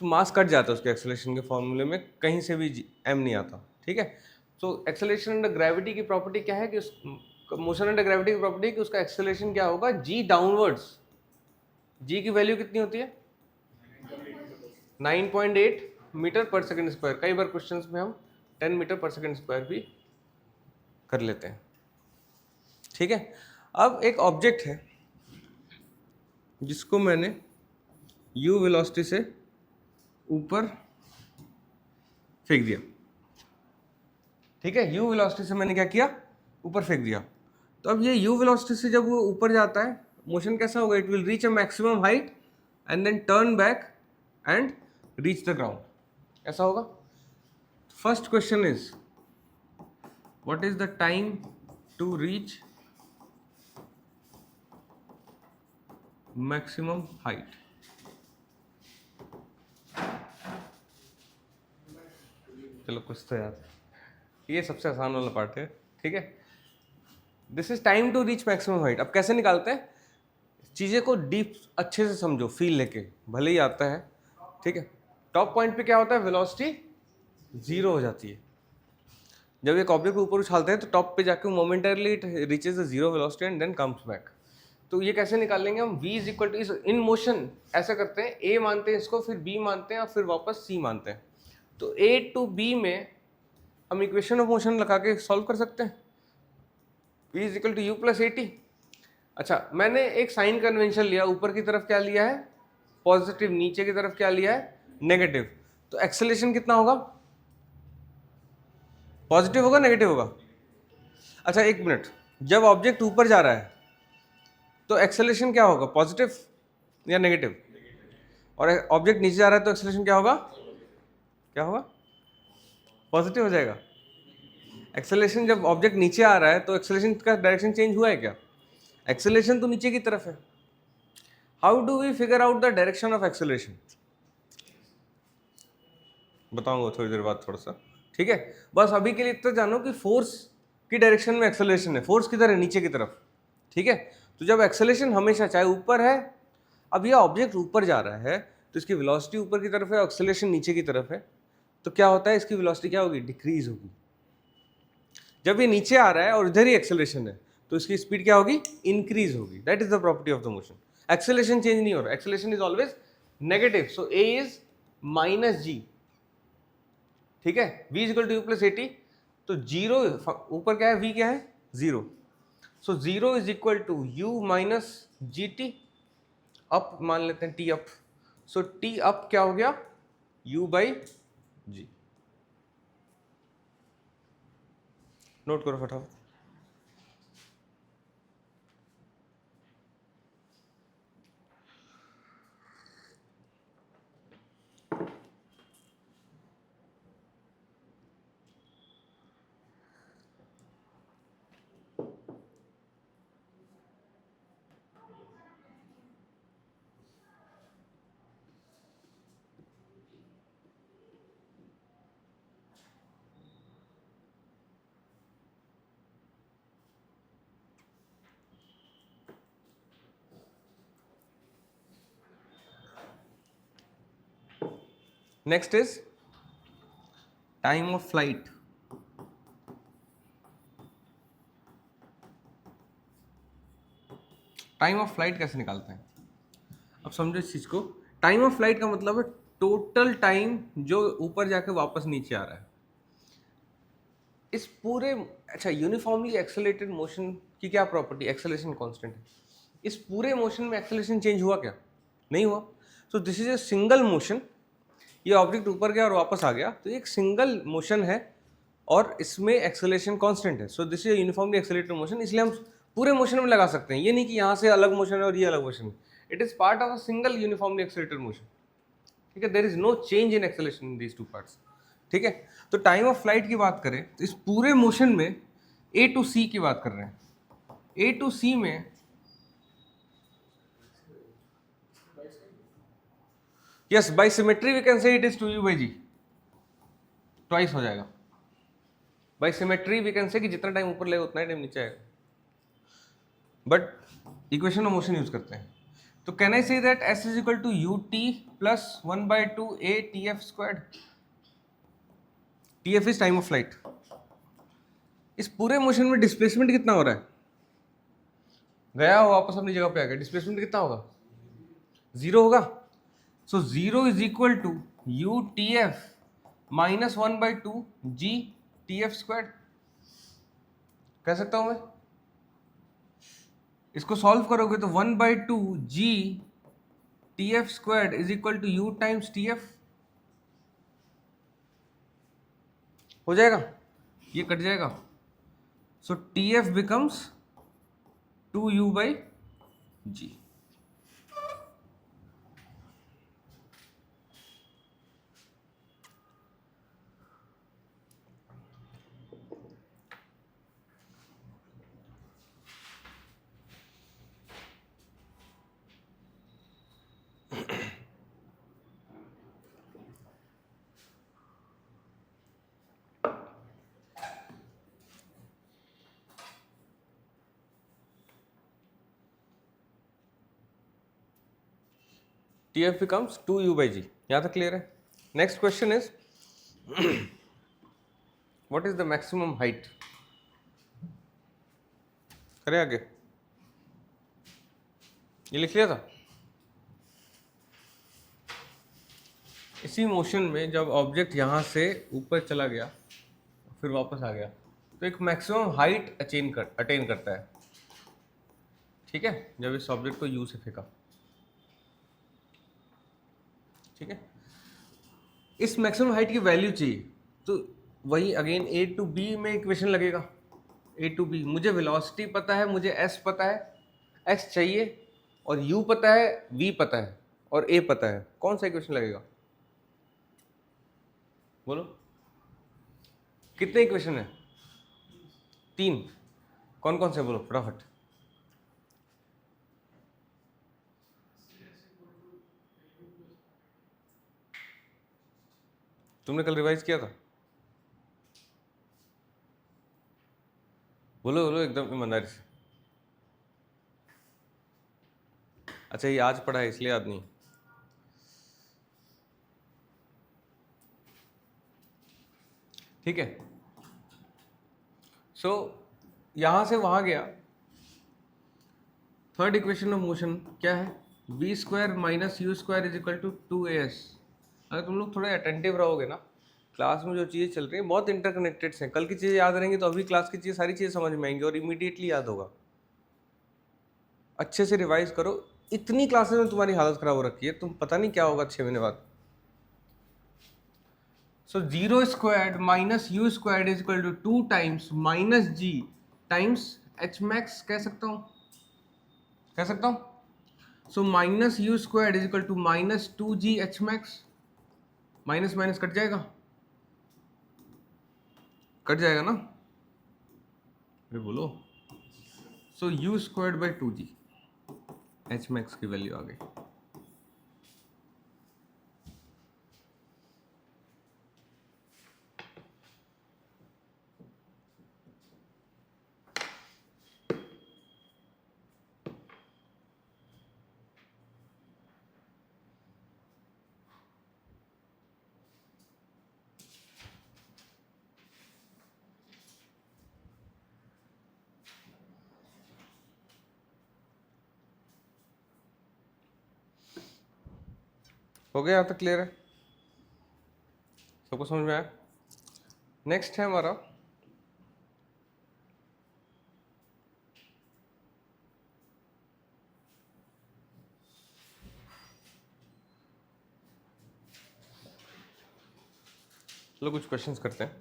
तो मास कट जाता है उसके एक्सेलरेशन के फॉर्मूले में, कहीं से भी m नहीं आता, ठीक है। तो एक्सेलरेशन अंडर ग्रेविटी की प्रॉपर्टी क्या है कि उस मोशन अंडर ग्रेविटी की प्रॉपर्टी कि उसका एक्सेलरेशन क्या होगा? g downwards. g की वैल्यू कितनी होती है? 9.8 मीटर पर सेकंड स्क्वायर। कई बार क्वेश्चंस में हम 10 मीटर पर सेकंड स्क्वायर भी कर लेते हैं, ठीक है। अब एक ऑब्जेक्ट है जिसको मैंने u वेलोसिटी से ऊपर फेंक दिया, ठीक है। u वेलोसिटी से मैंने क्या किया? ऊपर फेंक दिया। तो अब ये u वेलोसिटी से जब वो ऊपर जाता है, मोशन कैसा होगा? It will reach a maximum height and then turn back and reach the ground, ऐसा होगा। First question is what is the time to reach maximum height? चलो कुछ तो याद, ये सबसे आसान वाला पार्ट है, ठीक है। This is time to reach maximum height. अब कैसे निकालते हैं? चीज़ें को डीप अच्छे से समझो, फील लेके, भले ही आता है, ठीक है। टॉप पॉइंट पे क्या होता है? वेलोसिटी जीरो हो जाती है। जब एक ऑब्जेक्ट को ऊपर उछालते हैं तो टॉप पे जाके momentarily it reaches the zero velocity and then comes back. तो ये कैसे निकालेंगे हम? v is equal to in motion, ऐसा करते हैं, a मानते हैं इसको, फिर b मानते हैं और फिर वापस c मानते हैं। तो a टू b में हम इक्वेशन ऑफ मोशन लगा के सॉल्व कर सकते हैं, v is equal to u plus a t. अच्छा, मैंने एक साइन कन्वेंशन लिया, ऊपर की तरफ क्या लिया है? पॉजिटिव, नीचे की तरफ क्या लिया है? नेगेटिव। तो एक्सेलरेशन कितना होगा? पॉजिटिव होगा नेगेटिव होगा? अच्छा एक मिनट, जब ऑब्जेक्ट ऊपर जा रहा है तो एक्सेलरेशन क्या होगा? पॉजिटिव या नेगेटिव? और ऑब्जेक्ट नीचे जा रहा है तो एक्सेलरेशन क्या होगा? क्या होगा? पॉजिटिव हो जाएगा। एक्सेलरेशन जब ऑब्जेक्ट नीचे आ रहा है तो एक्सेलरेशन का डायरेक्शन चेंज हुआ है क्या? एक्सेलरेशन तो नीचे की तरफ है। How do we figure out the direction of acceleration? बताऊंगा थोड़ी देर बाद थोड़ा सा, ठीक है। बस अभी के लिए इतना जानो कि फोर्स की डायरेक्शन में एक्सेलरेशन है। फोर्स किधर है? नीचे की तरफ, ठीक है। तो जब एक्सेलरेशन हमेशा चाहे ऊपर है, अब यह ऑब्जेक्ट ऊपर जा रहा है तो इसकी वेलोसिटी ऊपर की तरफ है, एक्सेलरेशन नीचे की तरफ है, तो क्या होता है? इसकी वेलोसिटी क्या होगी? डिक्रीज होगी। जब ये नीचे आ रहा है और इधर ही एक्सेलरेशन है तो इसकी स्पीड क्या होगी? इंक्रीज होगी। That is the property of the motion. Acceleration change नहीं हो रहा, acceleration is always negative, so a is minus g, ठीक है। v is equal to u plus a t. तो जीरो ऊपर क्या है, v क्या है, zero, so zero is equal to u minus g t up, मान लेते हैं t up, so t up क्या हो गया, u बाई जी। नोट करो फटाफट। Next is time of flight. Time of flight कैसे निकालते हैं, अब समझो इस चीज को। टाइम ऑफ फ्लाइट का मतलब है टोटल टाइम जो ऊपर जाके वापस नीचे आ रहा है। इस पूरे, अच्छा, यूनिफॉर्मली एक्सेलरेटेड मोशन की क्या प्रॉपर्टी, एक्सेलरेशन कांस्टेंट है। इस पूरे मोशन में एक्सेलरेशन चेंज हुआ क्या, नहीं हुआ। So this is a single motion, ये ऑब्जेक्ट ऊपर गया और वापस आ गया, तो एक सिंगल मोशन है और इसमें एक्सेलरेशन कांस्टेंट है। So this is uniformly accelerated motion, इसलिए हम पूरे मोशन में लगा सकते हैं। ये नहीं कि यहाँ से अलग मोशन है और ये अलग मोशन है, it is part of a single uniformly accelerated motion. ठीक है, there is no change in acceleration in these two parts. ठीक है, तो टाइम ऑफ फ्लाइट की बात करें तो इस पूरे मोशन में ए टू सी की बात कर रहे हैं। ए टू सी में yes, by symmetry we can say it is two u by g, twice हो जाएगा। बाय सिमेट्री वी कैन से कि जितना टाइम ऊपर लेगा उतना ही टाइम नीचे आएगा, but equation of motion use करते हैं। तो can I say that s is equal to u t plus 1/2 a t f squared. T f is time of flight. इस पूरे मोशन में डिस्प्लेसमेंट कितना हो रहा है, गया हो वापस अपनी जगह पे आ गया, डिस्प्लेसमेंट कितना होगा, जीरो होगा। So zero is equal to u t f minus 1/2 g t f squared. कह सकता हूं मैं, इसको सॉल्व करोगे तो 1/2 g t f squared is equal to u times t f हो जाएगा, ये कट जाएगा। So t f becomes 2u by g. T f becomes 2u by g. यहाँ तक क्लियर है। Next question is what is the maximum height. करें आगे, ये लिख लिया था। इसी मोशन में जब ऑब्जेक्ट यहाँ से ऊपर चला गया फिर वापस आ गया तो एक मैक्सिमम हाइट अटेन करता है। ठीक है, जब इस ऑब्जेक्ट को यू से फेंका, ठीक है, इस मैक्सिमम हाइट की वैल्यू चाहिए। तो वही अगेन ए टू बी में इक्वेशन लगेगा। ए टू बी, मुझे वेलोसिटी पता है, मुझे एस पता है, एक्स चाहिए, और यू पता है, वी पता है, और ए पता है। कौन सा इक्वेशन लगेगा, बोलो। कितने इक्वेशन है, 3। कौन कौन से, बोलो फटाफट। तुमने कल रिवाइज किया था, बोलो बोलो एकदम ईमानदारी से। अच्छा, ये आज पढ़ा है इसलिए याद नहीं। ठीक है, सो यहां से वहां गया। थर्ड इक्वेशन ऑफ मोशन क्या है, v² minus u square is equal to 2as। अगर तुम लोग थोड़े अटेंटिव रहोगे ना क्लास में जो चीज़ें चल रही हैं बहुत इंटरकनेक्टेड हैं, कल की चीज़ें याद रहेंगी तो अभी क्लास की चीज़ें सारी चीज़ें समझ में आएंगी और इमीडिएटली याद होगा। अच्छे से रिवाइज करो। इतनी क्लासेस में तुम्हारी हालत खराब हो रखी है, तुम पता नहीं क्या होगा 6 महीने बाद। So 0² minus u squared is equal to 2 times minus g times h max कह सकता हूँ। So minus u squared is equal to minus 2g h max, minus minus cut जाएगा ना, अरे बोलो। So u squared by 2g h max की वैल्यू आ गई। हो गया, यहाँ तक क्लियर है? सबको समझ में आया? नेक्स्ट है हमारा चलो कुछ क्वेश्चंस करते हैं।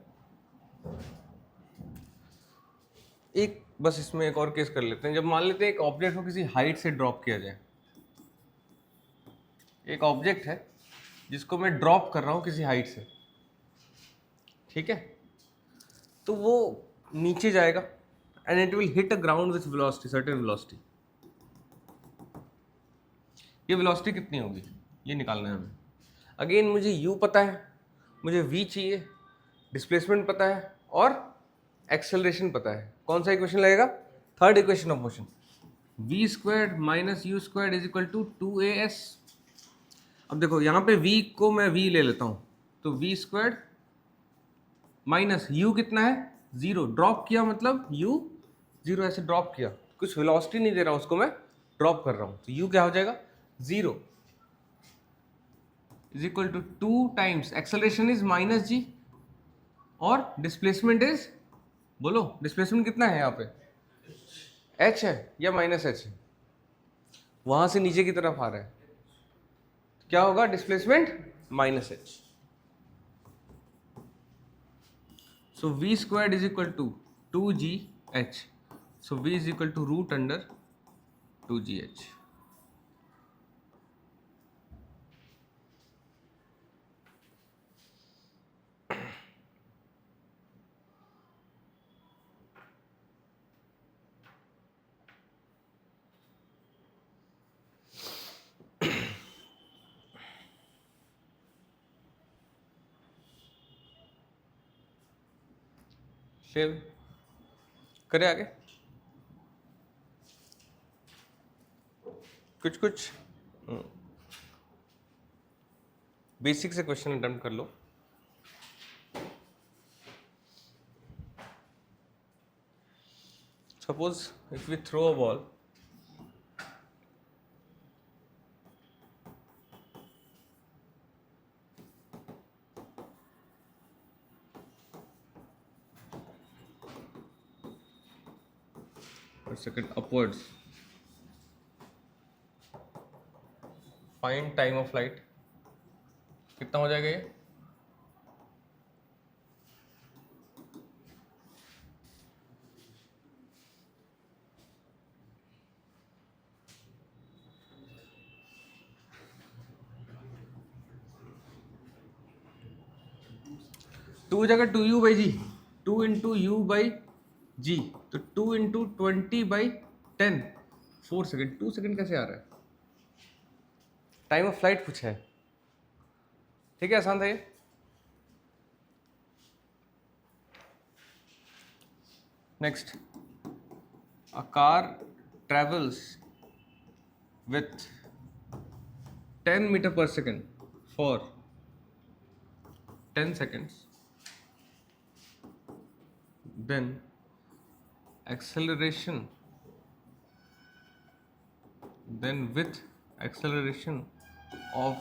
एक बस इसमें एक और केस कर लेते हैं। जब मान लेते हैं एक ऑब्जेक्ट को किसी हाइट से ड्रॉप किया जाए, एक ऑब्जेक्ट है जिसको मैं ड्रॉप कर रहा हूँ किसी हाइट से, ठीक है, तो वो नीचे जाएगा and it will hit a ground with velocity, certain velocity. ये वेलोसिटी कितनी होगी ये निकालना है हमें। अगेन मुझे u पता है, मुझे v चाहिए, डिस्प्लेसमेंट पता है और एक्सेलरेशन पता है। कौन सा इक्वेशन लगेगा? Third equation of motion, v squared minus u squared is equal to 2as। अब देखो यहाँ पे v को मैं v ले लेता हूँ, तो v स्क्वायर्ड माइनस u कितना है 0, ड्रॉप किया मतलब u 0, ऐसे ड्रॉप किया, कुछ वेलोसिटी नहीं दे रहा उसको, मैं ड्रॉप कर रहा हूँ, तो u क्या हो जाएगा 0 is equal to 2 times acceleration is minus g और डिस्प्लेसमेंट इज, बोलो डिस्प्लेसमेंट कितना है यहाँ पे, h है या माइनस h है, वहां से नीचे की तरफ आ रहा है, क्या होगा displacement minus h। So v squared is equal to 2gh, so v is equal to root under 2gh। Save करें आगे, कुछ बेसिक से क्वेश्चन अटेम्प्ट कर लो। Suppose if we throw a ball, second upwards, find time of flight, कितना हो जाएगा ये? टू जगह 2u/g, 2 इंटू u/g, तो 2 इंटू 20/10, 4 सेकेंड, 2 सेकेंड कैसे आ रहा है? टाइम ऑफ फ्लाइट कुछ है, ठीक है, आसान था ये। Next, a car travels with 10 metre पर second for 10 seconds, then acceleration, then with acceleration of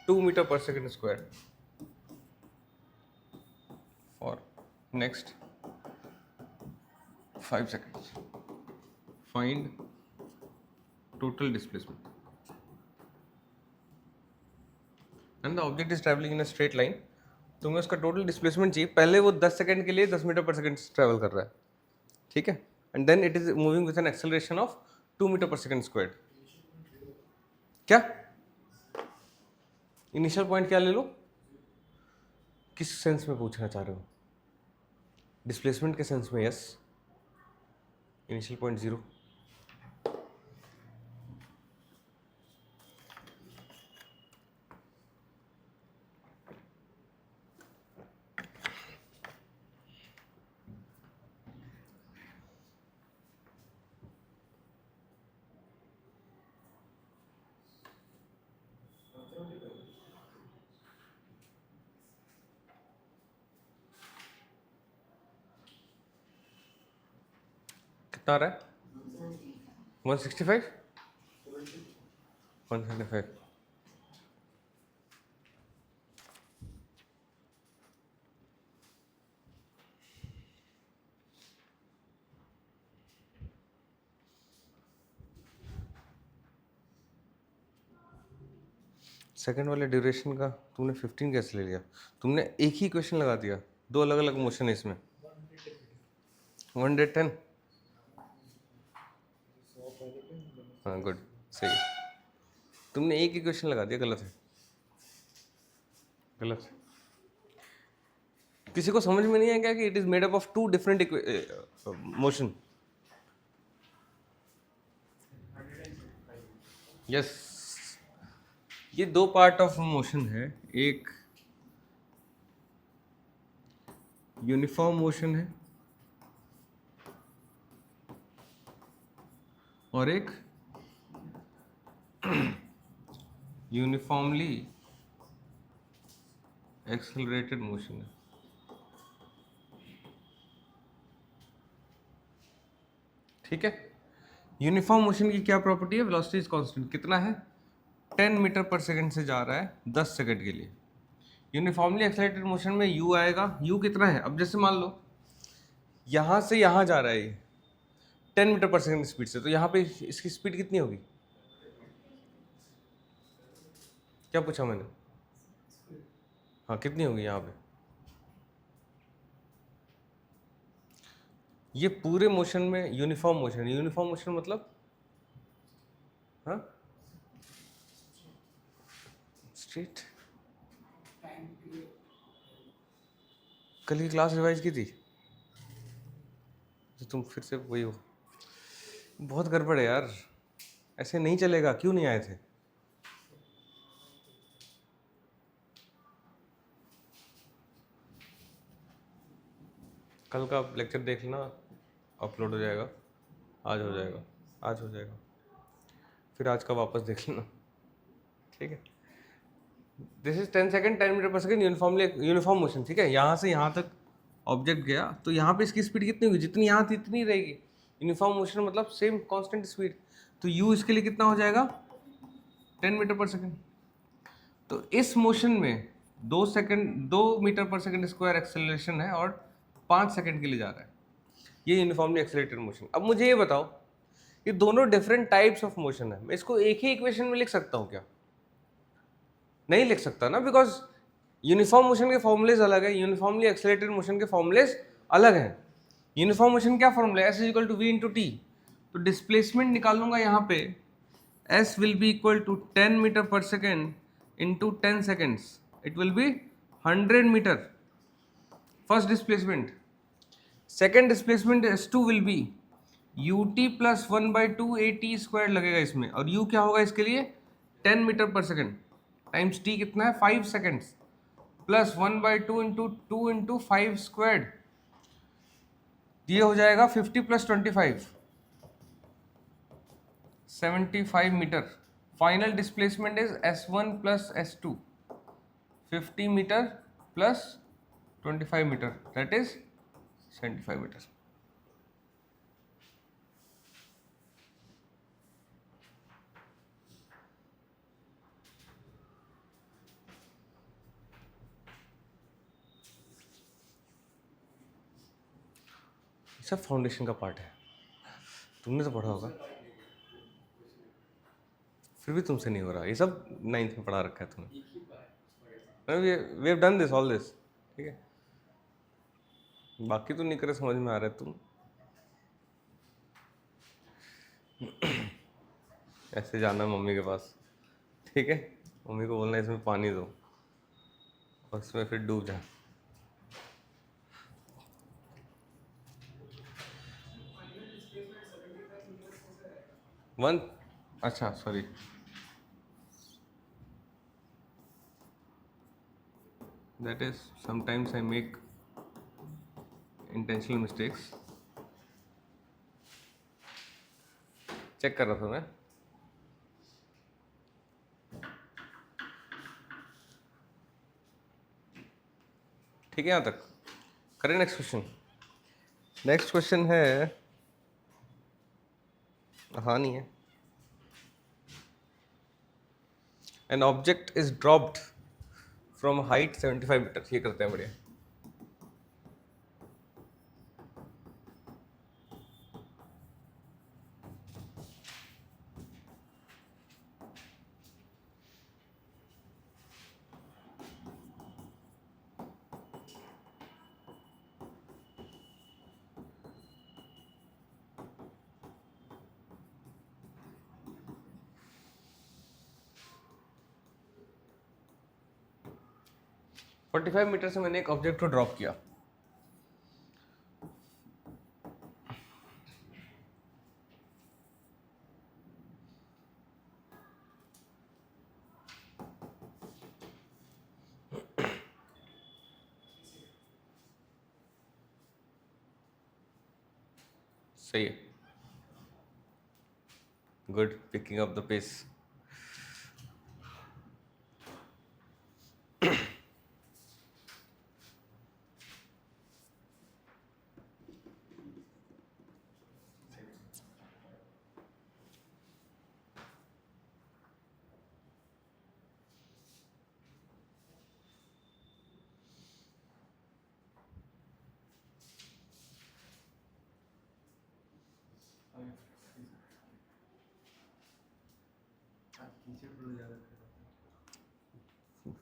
2 meter per second square, next 5 seconds. Find total displacement. And the object is traveling in a straight line. तुम्हें उसका टोटल डिस्प्लेसमेंट चाहिए. पहले वो 10 सेकंड के लिए 10 मीटर पर सेकंड ट्रैवल कर रहा है, ठीक है, and then it is moving with an acceleration of 2 metre per second squared. क्या इनिशियल पॉइंट क्या ले लो? किस सेंस में पूछना चाह रहे हो? डिस्प्लेसमेंट के सेंस में? यस. Initial point 0. कितना आ रहा है? 165, 175. सेकंड वाले ड्यूरेशन का तुमने 15 कैसे ले लिया? तुमने एक ही क्वेश्चन लगा दिया, दो अलग अलग मोशन है इसमें. 110. हाँ गुड, सही. तुमने एक ही क्वेश्चन लगा दिया, गलत है, गलत है. किसी को समझ में नहीं आया कि it is made up of 2 different motion? Yes, ये 2 पार्ट ऑफ मोशन है. एक यूनिफॉर्म मोशन है और एक यूनिफॉर्मली एक्सेलरेटेड मोशन है. ठीक है. यूनिफॉर्म मोशन की क्या प्रॉपर्टी है? Velocity is constant. कितना है? 10 मीटर पर सेकंड से जा रहा है 10 सेकंड के लिए. यूनिफॉर्मली एक्सेलरेटेड मोशन में u आएगा. u कितना है? अब जैसे मान लो यहाँ से यहाँ जा रहा है ये 10 मीटर पर सेकंड स्पीड से, तो यहाँ पे इसकी स्पीड कितनी होगी? क्या पूछा मैंने? हाँ, कितनी होगी यहाँ पे? ये पूरे मोशन में यूनिफॉर्म मोशन. यूनिफॉर्म मोशन मतलब हाँ स्ट्रेट. कल की क्लास रिवाइज की थी तो तुम फिर से वही हो. बहुत गड़बड़ है यार, ऐसे नहीं चलेगा. क्यों नहीं आए थे? कल का लेक्चर देख लेना, अपलोड हो जाएगा. आज हो जाएगा, आज हो जाएगा. फिर आज का वापस देख लेना, ठीक है. This is 10 second 10 metre per second uniform motion. ठीक है, यहाँ से यहाँ तक ऑब्जेक्ट गया तो यहाँ पे इसकी स्पीड कितनी होगी? जितनी यहाँ थी इतनी रहेगी. यूनिफॉर्म मोशन मतलब सेम कांस्टेंट स्पीड. तो u इसके लिए कितना हो जाएगा? 10 मीटर पर सेकंड. तो इस मोशन में 2 metre per second square acceleration है और 5 सेकंड के लिए जा रहा है. ये यूनिफॉर्मली एक्सेलरेटेड मोशन. अब मुझे ये बताओ, ये दोनों डिफरेंट टाइप्स ऑफ मोशन है. मैं इसको एक ही इक्वेशन में लिख सकता हूँ क्या? नहीं लिख सकता ना, बिकॉज यूनिफॉर्म मोशन के फॉर्मूलेज अलग है, यूनिफॉर्मली एक्सेलरेटेड मोशन के फॉर्मूलेज अलग हैं. यूनिफॉर्म मोशन क्या फॉर्मूला है? S is equal to v into t. तो डिस्प्लेसमेंट निकालूंगा यहाँ पे, S will be equal to 10 metre पर second into 10 seconds. It will be 100 metre. First displacement. Second displacement S2 will be ut plus 1/2 at square लगेगा इसमें, और u क्या होगा इसके लिए? 10 मीटर पर सेकेंड टाइम्स t कितना है? 5 seconds plus 1/2 into 2 into 5 squared. ये हो जाएगा 50 plus 25 75 metre. Final displacement is S1 plus S2 50 metre plus 25 metre, that is 75 metre. सब फाउंडेशन का पार्ट है, तुमने तो पढ़ा होगा, फिर भी तुमसे नहीं हो रहा। ये सब 9th में पढ़ा रखा है तुमने। We have done this all this, ठीक है। बाकी तो नहीं करे, समझ में आ रहा है तुम ऐसे जाना मम्मी के पास, ठीक है। मम्मी को बोलना इसमें पानी दो और इसमें फिर डूब जा। वन, अच्छा sorry, that is sometimes I make intentional mistakes. Check कर रहा था मैं। ठीक है यहाँ तक, करें नेक्स्ट क्वेश्चन। नेक्स्ट क्वेश्चन है, हाँ नहीं है। An object is dropped from height 75 metre, ये करते हैं बढ़िया। फोर्टी 45 मीटर से मैंने एक ऑब्जेक्ट को ड्रॉप किया। सही है, good, picking up the pace.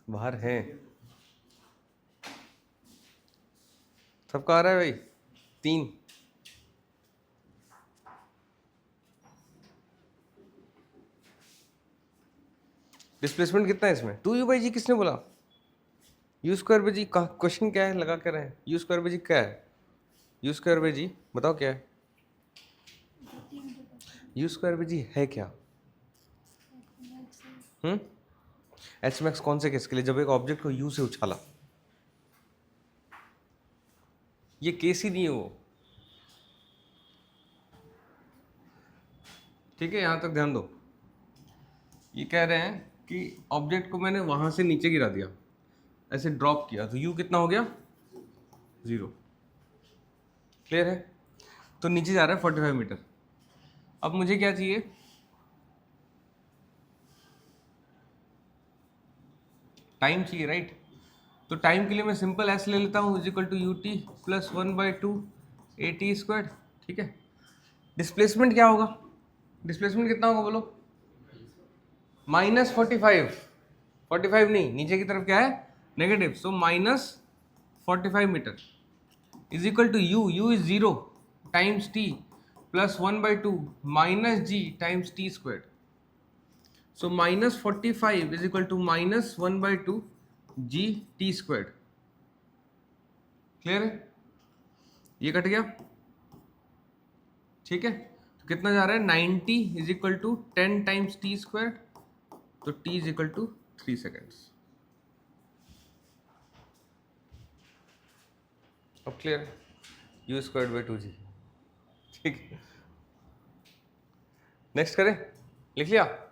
बाहर है, सबका आ रहा है भाई। 3 डिस्प्लेसमेंट कितना है इसमें? 2u/g किसने बोला? u²/g का क्वेश्चन क्या है, लगा क्या रहे हैं? u²/g क्या है? u²/g बताओ क्या है? u²/g है क्या? एच मैक्स कौन से केस के लिए? जब एक ऑब्जेक्ट को u से उछाला, ये केस ही नहीं है वो, ठीक है। यहां तक ध्यान दो। ये कह रहे हैं कि ऑब्जेक्ट को मैंने वहां से नीचे गिरा दिया, ऐसे ड्रॉप किया, तो u कितना हो गया? 0। क्लियर है? तो नीचे जा रहा है 45 मीटर। अब मुझे क्या चाहिए? टाइम चाहिए, राइट? तो टाइम के लिए मैं सिंपल एस ले लेता हूँ, is equal to u t plus 1/2 AT², ठीक है। डिस्प्लेसमेंट क्या होगा? डिस्प्लेसमेंट कितना होगा बोलो? -45। 45 नहीं, नीचे की तरफ क्या है? Negative, so -45 metre is equal to u is 0 times t plus 1/2 -g times t²। So -45 is equal to -1/2 g t²। Clear है? ये कट गया, ठीक है। तो कितना जा रहा है? 90 is equal to 10 times t², तो t is equal to 3 seconds. अब क्लियर? u²/2g, ठीक है। नेक्स्ट करें, लिख लिया?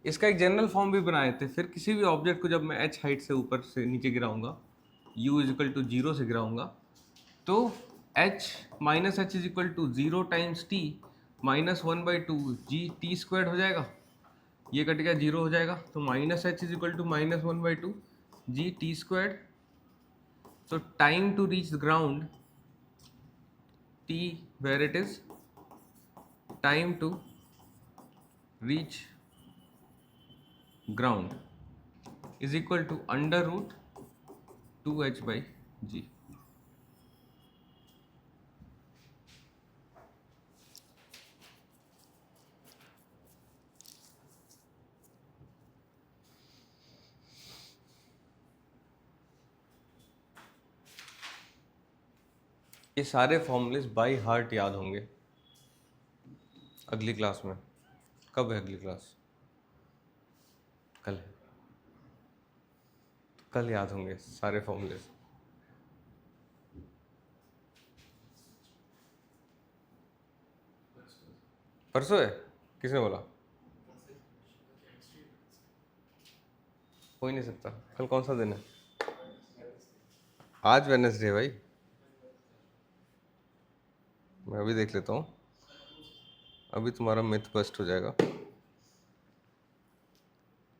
इसका एक जनरल फॉर्म भी बनाए थे। फिर किसी भी ऑब्जेक्ट को जब मैं h हाइट से ऊपर से नीचे गिराऊंगा, u इज इक्वल टू 0 से गिराऊंगा, तो h minus h is equal to 0 times t minus 1/2 g t² हो जाएगा। ये कट गया, 0 हो जाएगा, तो minus h is equal to -1/2 g t²। So time to reach the ground, t, where it is time to reach ground is equal to under root 2h by g. ये सारे फॉर्मूलेस बाय हार्ट याद होंगे अगली क्लास में। कब है अगली क्लास? कल है। कल याद होंगे सारे फॉर्मूलेस। परसों है? किसने बोला? हो ही नहीं सकता। कल कौन सा दिन है? आज वेडनेसडे भाई। मैं अभी देख लेता हूँ, अभी तुम्हारा मिथ बस्ट हो जाएगा।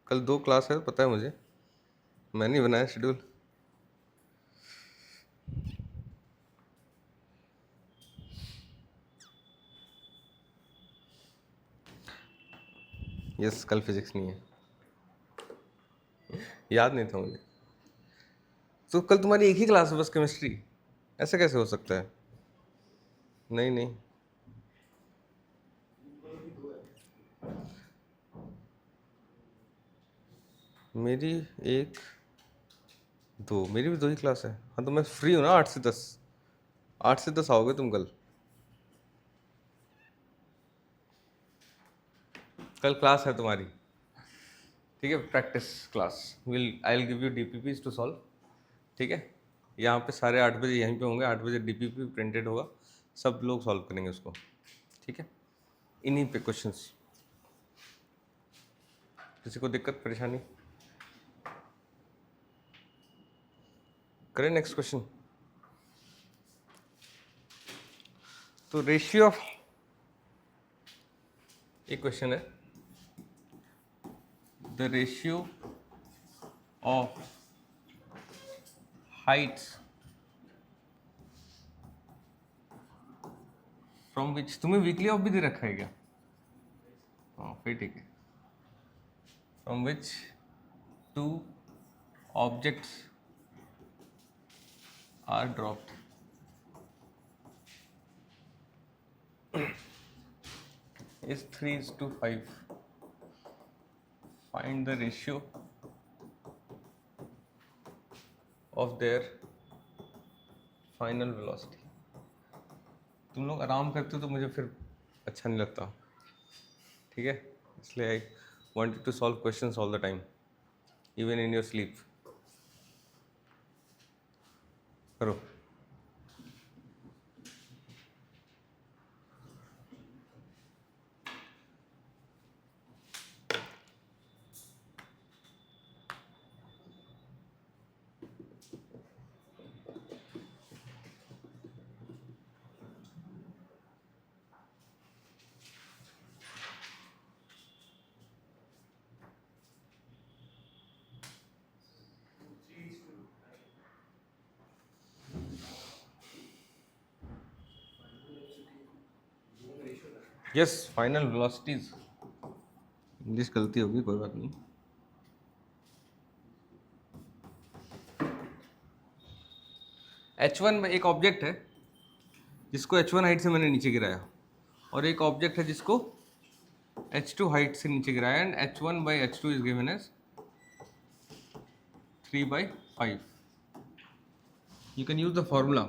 कल 2 क्लास है पता है मुझे, मैं नहीं बनाया शेड्यूल। यस, कल फिजिक्स नहीं है, याद नहीं था मुझे। तो कल तुम्हारी एक ही क्लास है बस, केमिस्ट्री? ऐसे कैसे हो सकता है? नहीं नहीं, मेरी 1 2, मेरी भी 2 ही क्लास है। हाँ तो मैं फ्री हूँ ना 8 से 10। 8 से 10 आओगे तुम कल? कल क्लास है तुम्हारी, ठीक है? Practice class. I will give you DPPs to solve, ठीक है? यहाँ पे सारे 8 बजे यहीं पे होंगे, 8 बजे डीपीपी प्रिंटेड होगा, सब लोग सॉल्व करेंगे उसको, ठीक है? इन्हीं पे क्वेश्चंस। किसी को दिक्कत परेशानी? करें नेक्स्ट क्वेश्चन। तो रेशियो ऑफ, एक क्वेश्चन है, the ratio of Heights from which, तुम्हें वीकली ऑफ भी दे रखा है क्या? हाँ फिर ठीक है। From which 2 objects are dropped is 3:5. Find the ratio of their final velocity. तुम लोग आराम करते हो तो मुझे फिर अच्छा नहीं लगता, ठीक है? इसलिए I wanted to solve questions all the time, even in your sleep. करो। Yes, final velocities. इंग्लिश गलती होगी, कोई बात नहीं। H1 में एक ऑब्जेक्ट है जिसको H1 हाइट से मैंने नीचे गिराया, और एक ऑब्जेक्ट है जिसको H2 हाइट से नीचे गिराया, and H1 by H2 is given as 3/5. You can use the formula.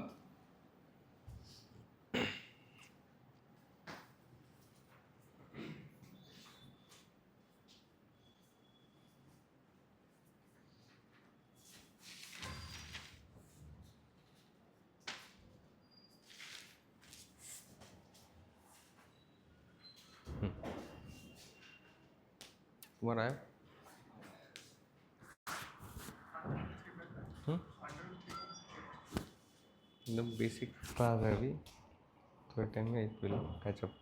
तुम्हारा है? एकदम बेसिक क्लास है अभी, तो attend it will catch up.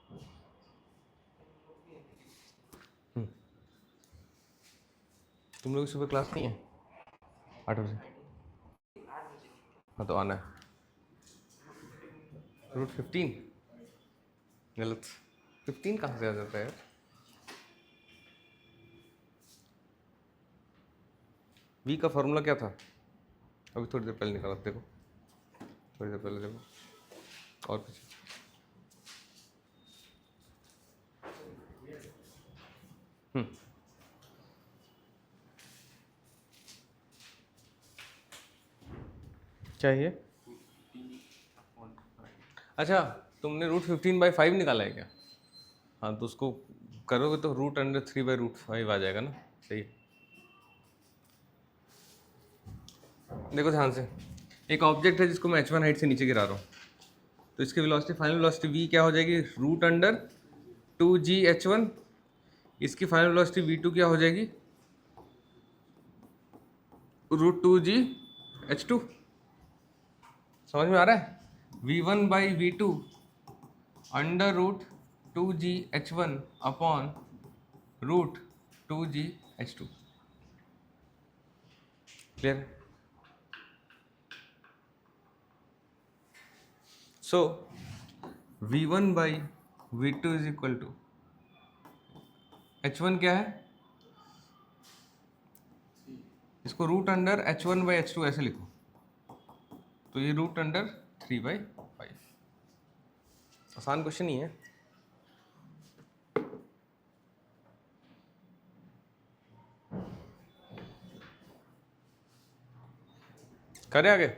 तुम लोग सुबह क्लास नहीं है 8 बजे? हाँ तो आना है √15, गलत। 15 कहाँ से आ जाता है यार? v का फॉर्मूला क्या था? अभी थोड़ी देर पहले निकाला, देखो थोड़ी देर पहले देखो और पीछे। क्या है ये? अच्छा, तुमने √15/5 निकाला है क्या? हाँ तो उसको करोगे तो √3/√5 आ जाएगा ना, सही। देखो ध्यान से, एक ऑब्जेक्ट है जिसको मैं h1 हाइट से नीचे गिरा रहा हूँ, तो इसकी वेलोसिटी, फाइनल वेलोसिटी v क्या हो जाएगी? √2gh1। इसकी फाइनल वेलोसिटी v2 क्या हो जाएगी? √2gh2। समझ में आ रहा है? v1/v2 √2gh1 upon √2gh2। Clear? So v1/v2 is equal to h1 क्या है? इसको √h1/h2 ऐसे लिखो, तो ये √3/5। आसान क्वेश्चन ही है। करें आगे?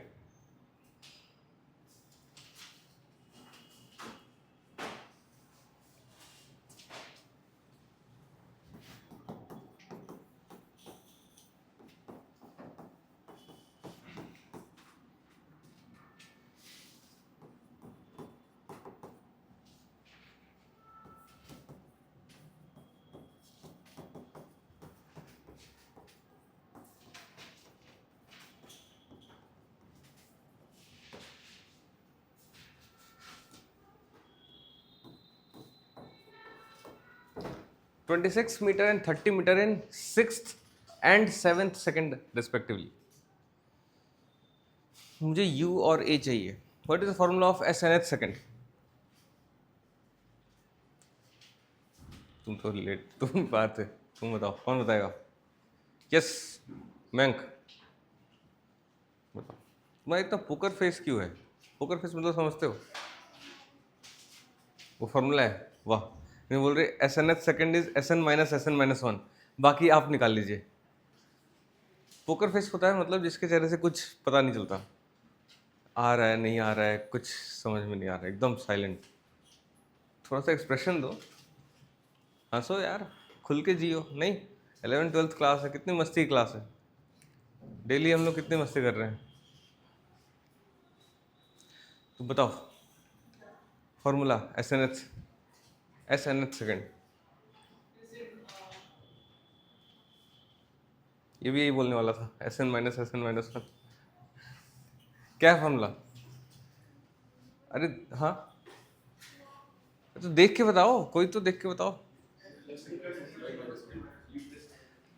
(26 metre and 30 metre in 6th and 7th second respectively. मुझे u और a चाहिए। What is the formula of s and h second? तुम तो लेट, तुम बात है, तुम बताओ, कौन बताएगा? यस मयंक बताओ। तुम्हारा इतना पोकर फेस क्यों है? पोकर फेस मतलब समझते हो? वो फॉर्मूला है, वाह। मैं बोल रहे s n h second is SN-SN-1, बाकी आप निकाल लीजिए। पोकर फेस होता है मतलब जिसके चेहरे से कुछ पता नहीं चलता, आ रहा है नहीं आ रहा है, कुछ समझ में नहीं आ रहा है, एकदम साइलेंट। थोड़ा सा एक्सप्रेशन दो, हंसो यार, खुल के जियो। नहीं, 11th-12th क्लास है, कितनी मस्ती की क्लास है, डेली हम लोग कितनी मस्ती कर रहे हैं। तो बताओ फॉर्मूला SN-H सेकेंड। ये भी यही बोलने वाला था, SN-SN-1। क्या है फॉर्मूला? अरे हाँ, तो देख के बताओ, कोई तो देख के बताओ।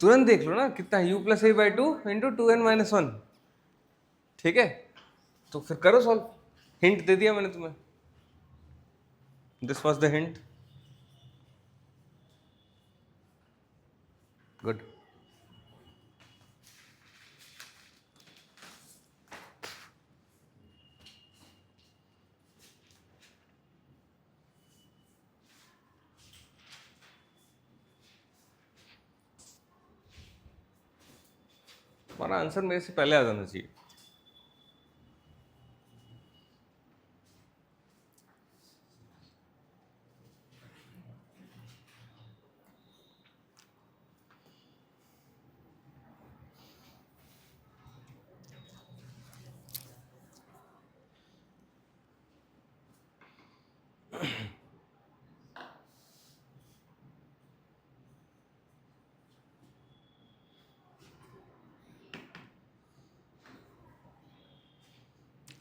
तुरंत देख लो ना, कितना है? u+a/2 into 2n-1। ठीक है, तो फिर करो सॉल्व। हिंट दे दिया मैंने तुम्हें, this was the hint. Good. तुम्हारा आंसर मेरे से पहले आ जाना चाहिए।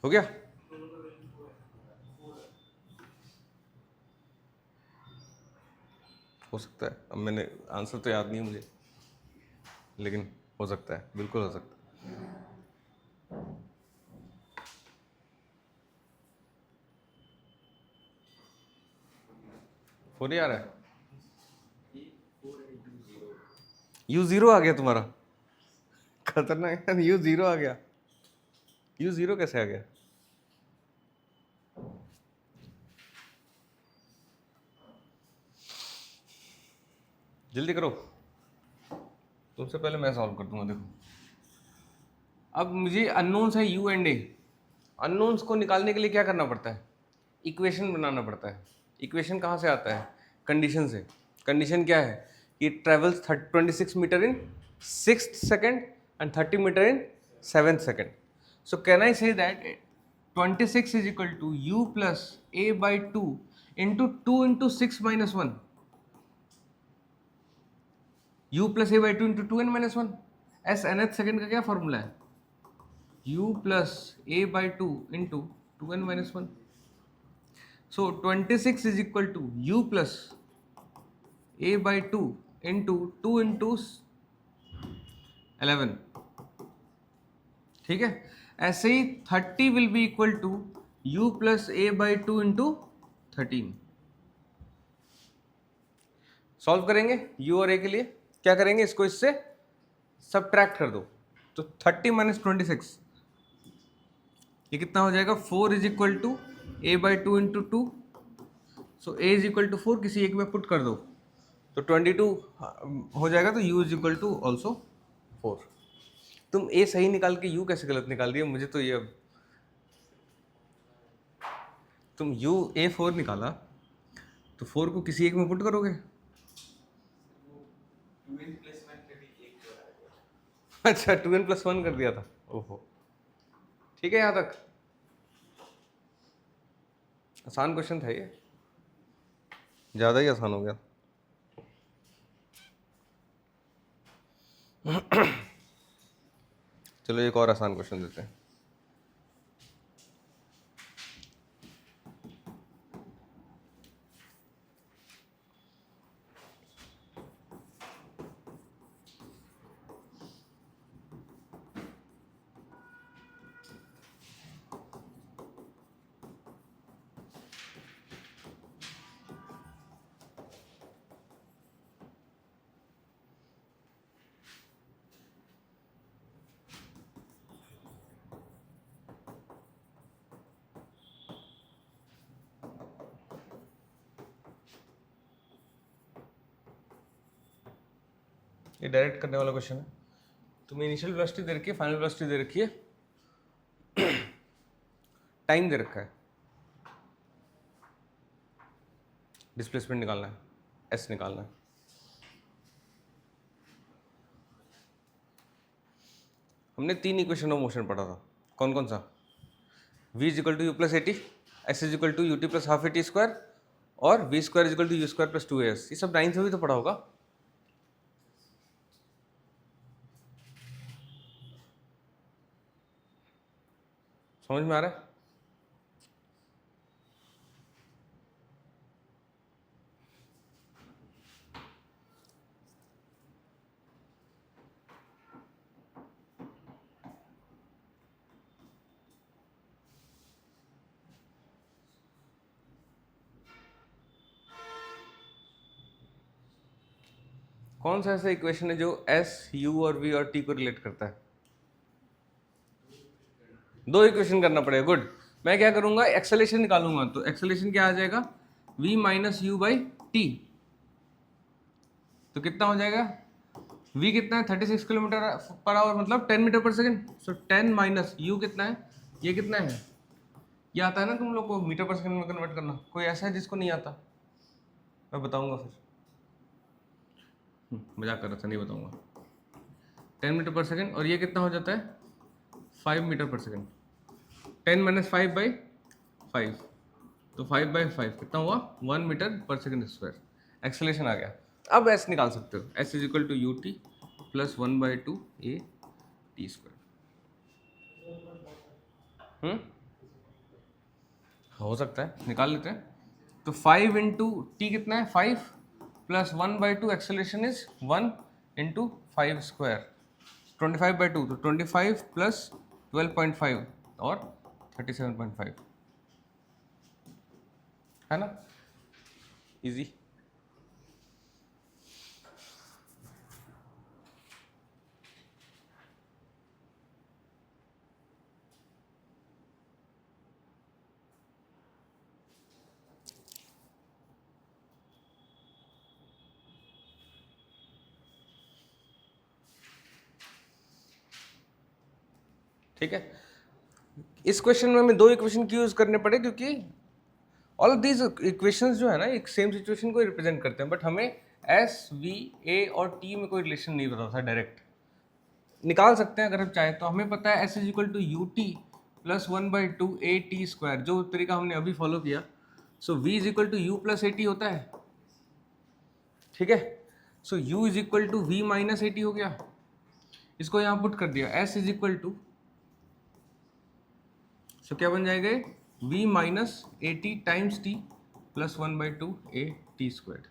हो गया? हो सकता है, अब मैंने आंसर तो याद नहीं है मुझे, लेकिन हो सकता है, बिल्कुल हो सकता है। 4 ही आ रहा है। u0 आ गया तुम्हारा, खतरनाक है। u0 आ गया, u0 कैसे आ गया? जल्दी करो, तुमसे पहले मैं सॉल्व कर दूंगा। देखो अब मुझे अननोन्स है u एंड a। अननोन्स को निकालने के लिए क्या करना पड़ता है? इक्वेशन बनाना पड़ता है। इक्वेशन कहाँ से आता है? कंडीशन से। कंडीशन क्या है? कि travels 26 metre in 6th second and 30 metre in 7th second. So can I say that 26 is equal to u plus a by 2 into 2 into 6 minus 1। u plus a by 2 into 2n minus 1। S nth second का क्या फॉर्मूला है? u plus a by 2 into 2n minus 1। So 26 is equal to u plus a by 2 into 2 into 11। ठीक है, ऐसे ही 30 will be equal to u plus a by 2 into 13। Solve करेंगे u और a के लिए। क्या करेंगे? इसको इससे सब्ट्रैक्ट कर दो। तो 30 माइनस 26 ये कितना हो जाएगा? 4 is equal to a by 2 into 2। So a is equal to 4, किसी एक में पुट कर दो तो 22 हो जाएगा। तो u is equal to also 4। तुम a सही निकाल के u कैसे गलत निकाल दिया? मुझे तो ये, तुम u a 4 निकाला तो 4 को किसी एक में पुट करोगे। अच्छा 2n प्लस 1 कर दिया था। ओहो, ठीक है, यहाँ तक आसान क्वेश्चन था ये, ज़्यादा ही आसान हो गया। चलो एक और आसान क्वेश्चन देते हैं। ये डायरेक्ट करने वाला क्वेश्चन है। तुम्हें इनिशियल वेलोसिटी दे रखी है, फाइनल वेलोसिटी दे रखी है, टाइम दे रखा है, डिस्प्लेसमेंट निकालना है, एस निकालना है। हमने 3 इक्वेशन ऑफ मोशन पढ़ा था। कौन कौन सा? v is equal to u plus 80, s is equal to u t plus half a t square और v square is equal to u square plus 2as। ये सब 9 से भी तो पढ़ा होगा। समझ में आ रहा है? कौन सा ऐसा इक्वेशन है जो s, u और v और t को रिलेट करता है? 2 इक्वेशन करना पड़ेगा। गुड। मैं क्या करूंगा? एक्सेलेरेशन निकालूंगा। तो एक्सेलेरेशन क्या आ जाएगा? v minus u by T. तो कितना हो जाएगा? v कितना है? 36 किलोमीटर पर आवर, मतलब 10 मीटर पर सेकेंड। सो 10 माइनस u कितना है? ये कितना है? ये आता है ना तुम लोग को मीटर पर सेकेंड में कन्वर्ट करना। कोई ऐसा है जिसको नहीं आता? मैं बताऊंगा फिर। मजाक कर रहा था, नहीं बताऊंगा। 10 मीटर पर सेकेंड और ये कितना हो जाता है? 5 मीटर पर सेकेंड। 10 माइनस 5 बाई 5, तो 5 बाई 5 कितना हुआ? 1 मीटर पर सेकेंड स्क्वायर। एक्सेलेरेशन आ गया। अब एस निकाल सकते हो। S is equal to u t plus 1 by 2 a t square. हो सकता है, निकाल लेते हैं। तो 5 इंटू टी कितना है? 5 plus 1 by 2 acceleration is 1 into 5 square, 25 by 2, तो 25 प्लस 12.5 और 37.5 है ना? इजी। ठीक है, इस क्वेश्चन में हमें 2 इक्वेशन की यूज करने पड़े क्योंकि ऑल ऑफ दीज इक्वेशंस जो है ना एक सेम सिचुएशन को रिप्रेजेंट करते हैं, बट हमें एस वी ए और टी में कोई रिलेशन नहीं पता था। डायरेक्ट निकाल सकते हैं अगर हम चाहें तो। हमें पता है s is equal to u t plus 1/2 a t square, जो तरीका हमने अभी फॉलो किया। So v is equal to u plus a t होता है, ठीक है। So u is equal to v minus a t हो गया। इसको यहाँ पुट कर दिया, s is equal to, so क्या बन जाएगा, v minus a t times t plus 1/2 a t square.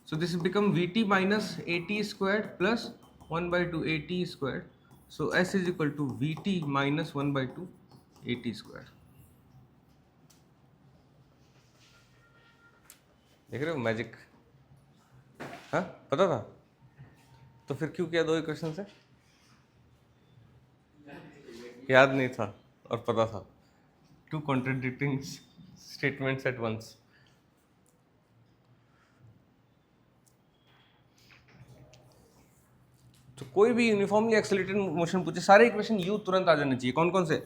So this become v t minus a t square plus 1/2 a t square. So s is equal to v t minus 1/2 a t square. देख रहे हो मैजिक? हाँ, पता था तो फिर क्यों किया 2 इक्वेशन से? याद नहीं था और पता था। 2 कॉन्ट्रडिक्टिंग स्टेटमेंट्स एट वंस। तो कोई भी यूनिफॉर्मली एक्सेलरेटेड मोशन पूछे, सारे इक्वेशन यू तुरंत आ जाने चाहिए। कौन कौन से?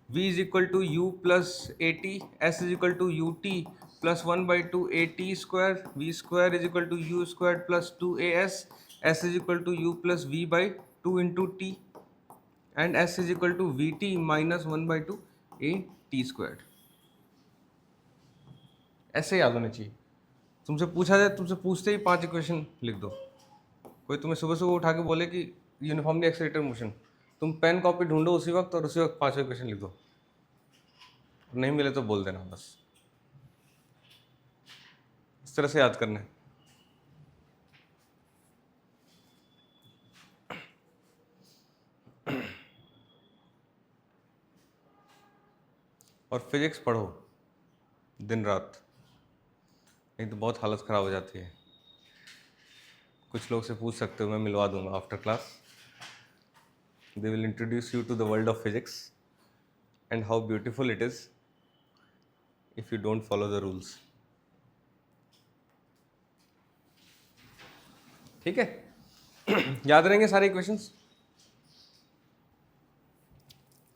v is equal to u plus a t, s is equal to u t plus 1/2 a t square, v square is equal to u square plus 2 a s is equal to u plus v by 2 into t, and s is equal to v t minus 1/2 a t square. ऐसे याद होने चाहिए। तुमसे पूछा जाए, तुमसे पूछते ही 5 इक्वेशन लिख दो। कोई तुम्हें सुबह सुबह उठा के बोले कि यूनिफॉर्मली एक्सेलरेटेड मोशन, तुम पेन कॉपी ढूंढो उसी वक्त और उसी वक्त 5 इक्वेशन लिख दो। नहीं मिले तो बोल देना, बस इस तरह से याद करना है। और फिजिक्स पढ़ो दिन रात, नहीं तो बहुत हालत ख़राब हो जाती है। कुछ लोग से पूछ सकते हो, मैं मिलवा दूंगा after class. They will introduce you to the world of physics and how beautiful it is if you don't follow the rules. ठीक है, याद रहेंगे सारे इक्वेशंस।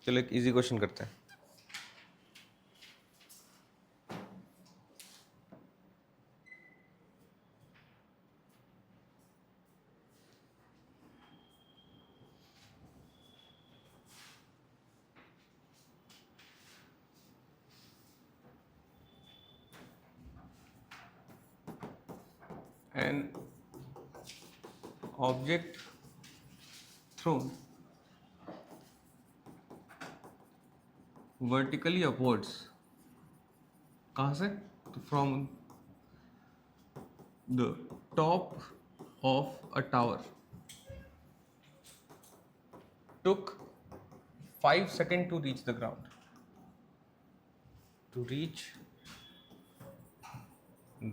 चलो एक इजी क्वेश्चन करते हैं। An object thrown vertically upwards, कहाँ से? तो from the top of a tower took 5 seconds to reach the ground. To reach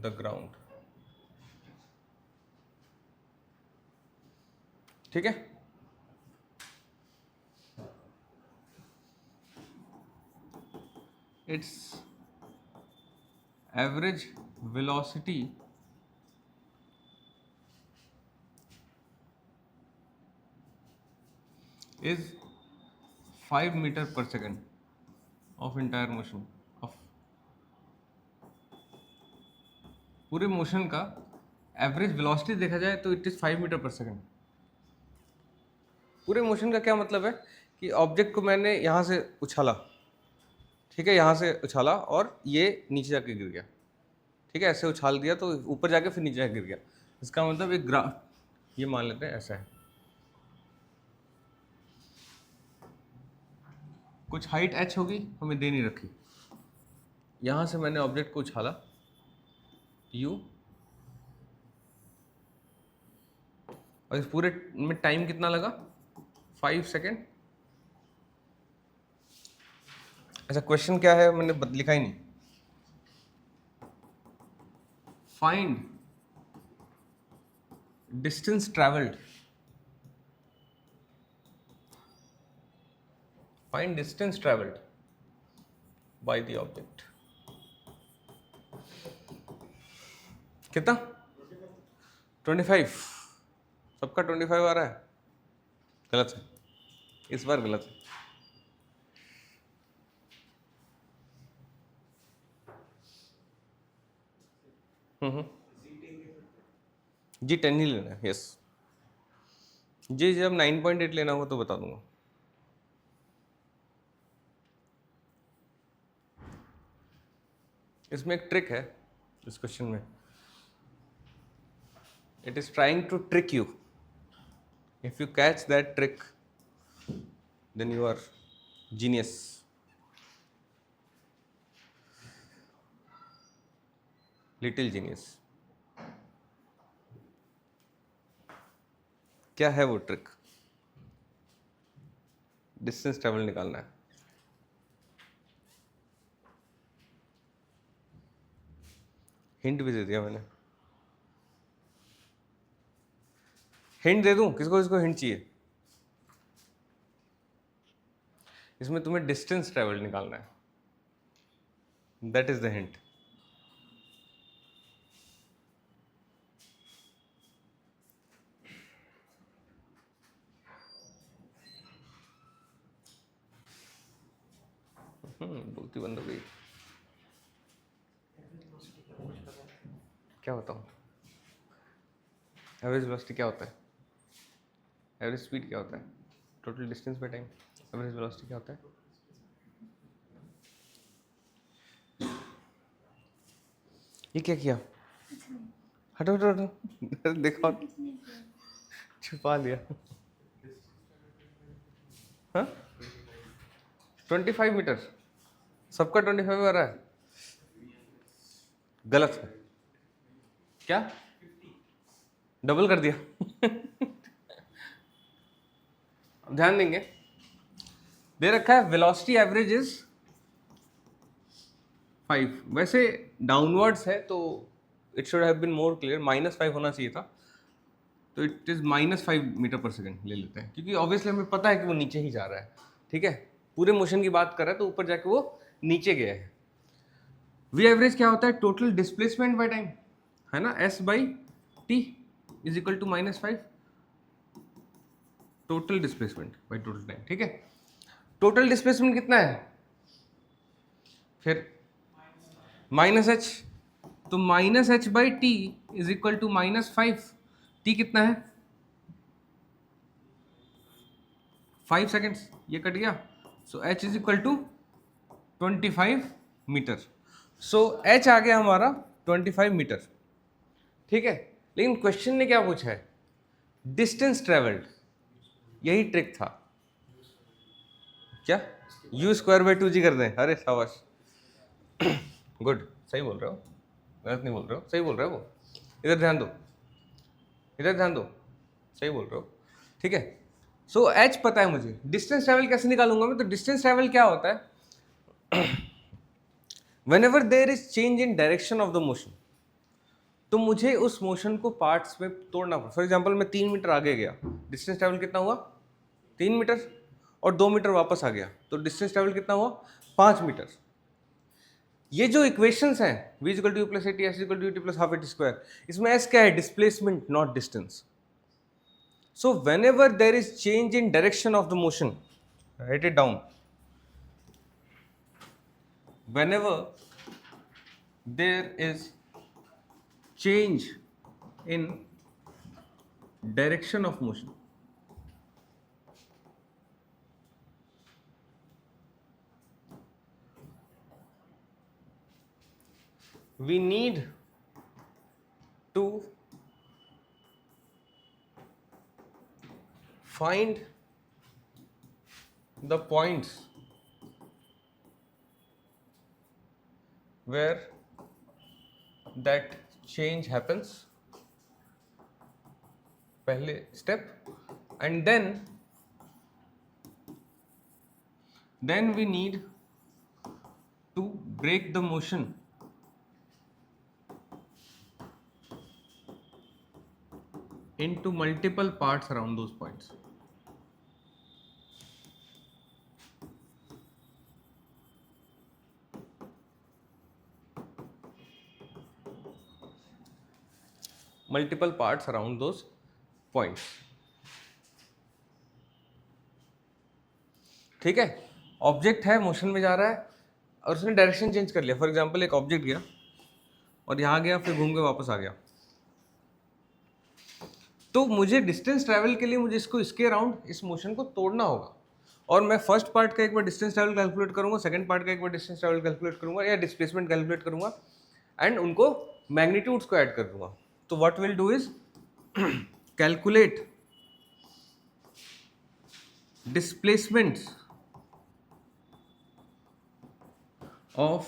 the ground. ठीक है, its average velocity is 5 meter per second of entire motion of पूरे मोशन का एवरेज वेलोसिटी देखा जाए तो it is 5 metre per second. पूरे मोशन का क्या मतलब है कि ऑब्जेक्ट को मैंने यहाँ से उछाला, ठीक है, यहाँ से उछाला और ये नीचे जाके गिर गया, ठीक है, ऐसे उछाल दिया तो ऊपर जाके फिर नीचे जाके गिर गया। इसका मतलब एक ग्राफ ये मान लेते हैं ऐसा है, कुछ हाइट h होगी, हमें दे नहीं रखी। यहाँ से मैंने ऑब्जेक्ट को उछाला u, और इस पूरे में टाइम कितना लगा? 5 सेकेंड। अच्छा क्वेश्चन क्या है, मैंने लिखा ही नहीं। Find distance travelled, find distance travelled by the object. कितना? 25। सबका 25 आ रहा है? गलत है, इस बार गलत है। जी 10 ही लेना है, यस। जी जब 9.8 लेना हो तो बता दूंगा। इसमें एक ट्रिक है इस क्वेश्चन में, it is trying to trick you. If you catch that trick then you are genius. Little genius. क्या है वो ट्रिक? डिस्टेंस ट्रेवल निकालना है। हिंट भी दे दिया मैंने। हिंट दे दूं? किसको किसको हिंट चाहिए? इसमें तुम्हें डिस्टेंस ट्रेवल निकालना है, दैट इज द हिंट। बोलती बंद हो गई। क्या बताऊं? एवरेज वेलोसिटी क्या होता है? एवरेज स्पीड क्या होता है? Total distance by time. Average velocity क्या होता है? ये क्या किया? हटो हटो हटो। देखो, छुपा लिया। हाँ 25 मीटर। सबका 25 आ रहा है। गलत है। क्या? डबल कर दिया। अब ध्यान देंगे, दे रखा है वेलोसिटी एवरेज इज 5। वैसे डाउनवर्ड्स है तो it should have been more clear, -5 होना चाहिए था। तो इट इज -5 मीटर पर सेकेंड ले लेते हैं, क्योंकि ऑब्वियसली हमें पता है कि वो नीचे ही जा रहा है। ठीक है, पूरे मोशन की बात कर रहा है तो ऊपर जाके वो नीचे गया है। वी एवरेज क्या होता है? टोटल डिस्प्लेसमेंट बाय टाइम, है ना, S/T is equal to -5 total displacement by total time. ठीक है, टोटल डिस्प्लेसमेंट कितना है? फिर -h, तो -h/t is equal to -5। t कितना है? 5 सेकेंड्स। ये कट गया, so h is equal to 25 metre. So h आ गया हमारा 25 मीटर। ठीक है, लेकिन क्वेश्चन ने क्या पूछा है? Distance travelled. यही ट्रिक था। क्या u²/2g कर दें? अरे शाबाश, गुड, सही बोल रहे हो, गलत नहीं बोल रहे हो, सही बोल रहे हो। वो इधर ध्यान दो, इधर ध्यान दो, सही बोल रहे हो। ठीक है, सो h पता है मुझे, डिस्टेंस ट्रेवल कैसे निकालूंगा मैं? तो डिस्टेंस ट्रेवल क्या होता है? Whenever there is change in direction of the motion, तो मुझे उस मोशन को पार्ट्स में तोड़ना पड़ा। फॉर एग्जाम्पल मैं 3 मीटर आगे गया, डिस्टेंस ट्रेवल कितना हुआ? 3 मीटर। और 2 मीटर वापस आ गया, तो डिस्टेंस ट्रेवल कितना हुआ? 5 मीटर। ये जो इक्वेशंस हैं v = u + at, s = ut + ½ at², इसमें s क्या है? Displacement, not distance. So whenever there is change in direction of the motion, write it down. Whenever there is change in direction of motion, we need to find the points where that change happens, पहले step, and then we need to break the motion into multiple parts around those points. Multiple parts around those points. ठीक है, ऑब्जेक्ट है मोशन में जा रहा है और उसने डायरेक्शन चेंज कर लिया। फॉर एग्जांपल एक ऑब्जेक्ट गया और यहाँ गया, फिर घूम के वापस आ गया, तो मुझे डिस्टेंस ट्रैवल के लिए मुझे इसको इसके अराउंड इस मोशन को तोड़ना होगा, और मैं फर्स्ट पार्ट का एक बार डिस्टेंस ट्रैवल कैलकुलेट करूंगा, सेकंड पार्ट का एक बार डिस्टेंस ट्रैवल कैलकुलेट करूंगा या डिस्प्लेसमेंट कैलकुलेट करूंगा एंड उनको मैग्नीट्यूड्स को ऐड कर दूंगा। तो what will do is calculate displacements of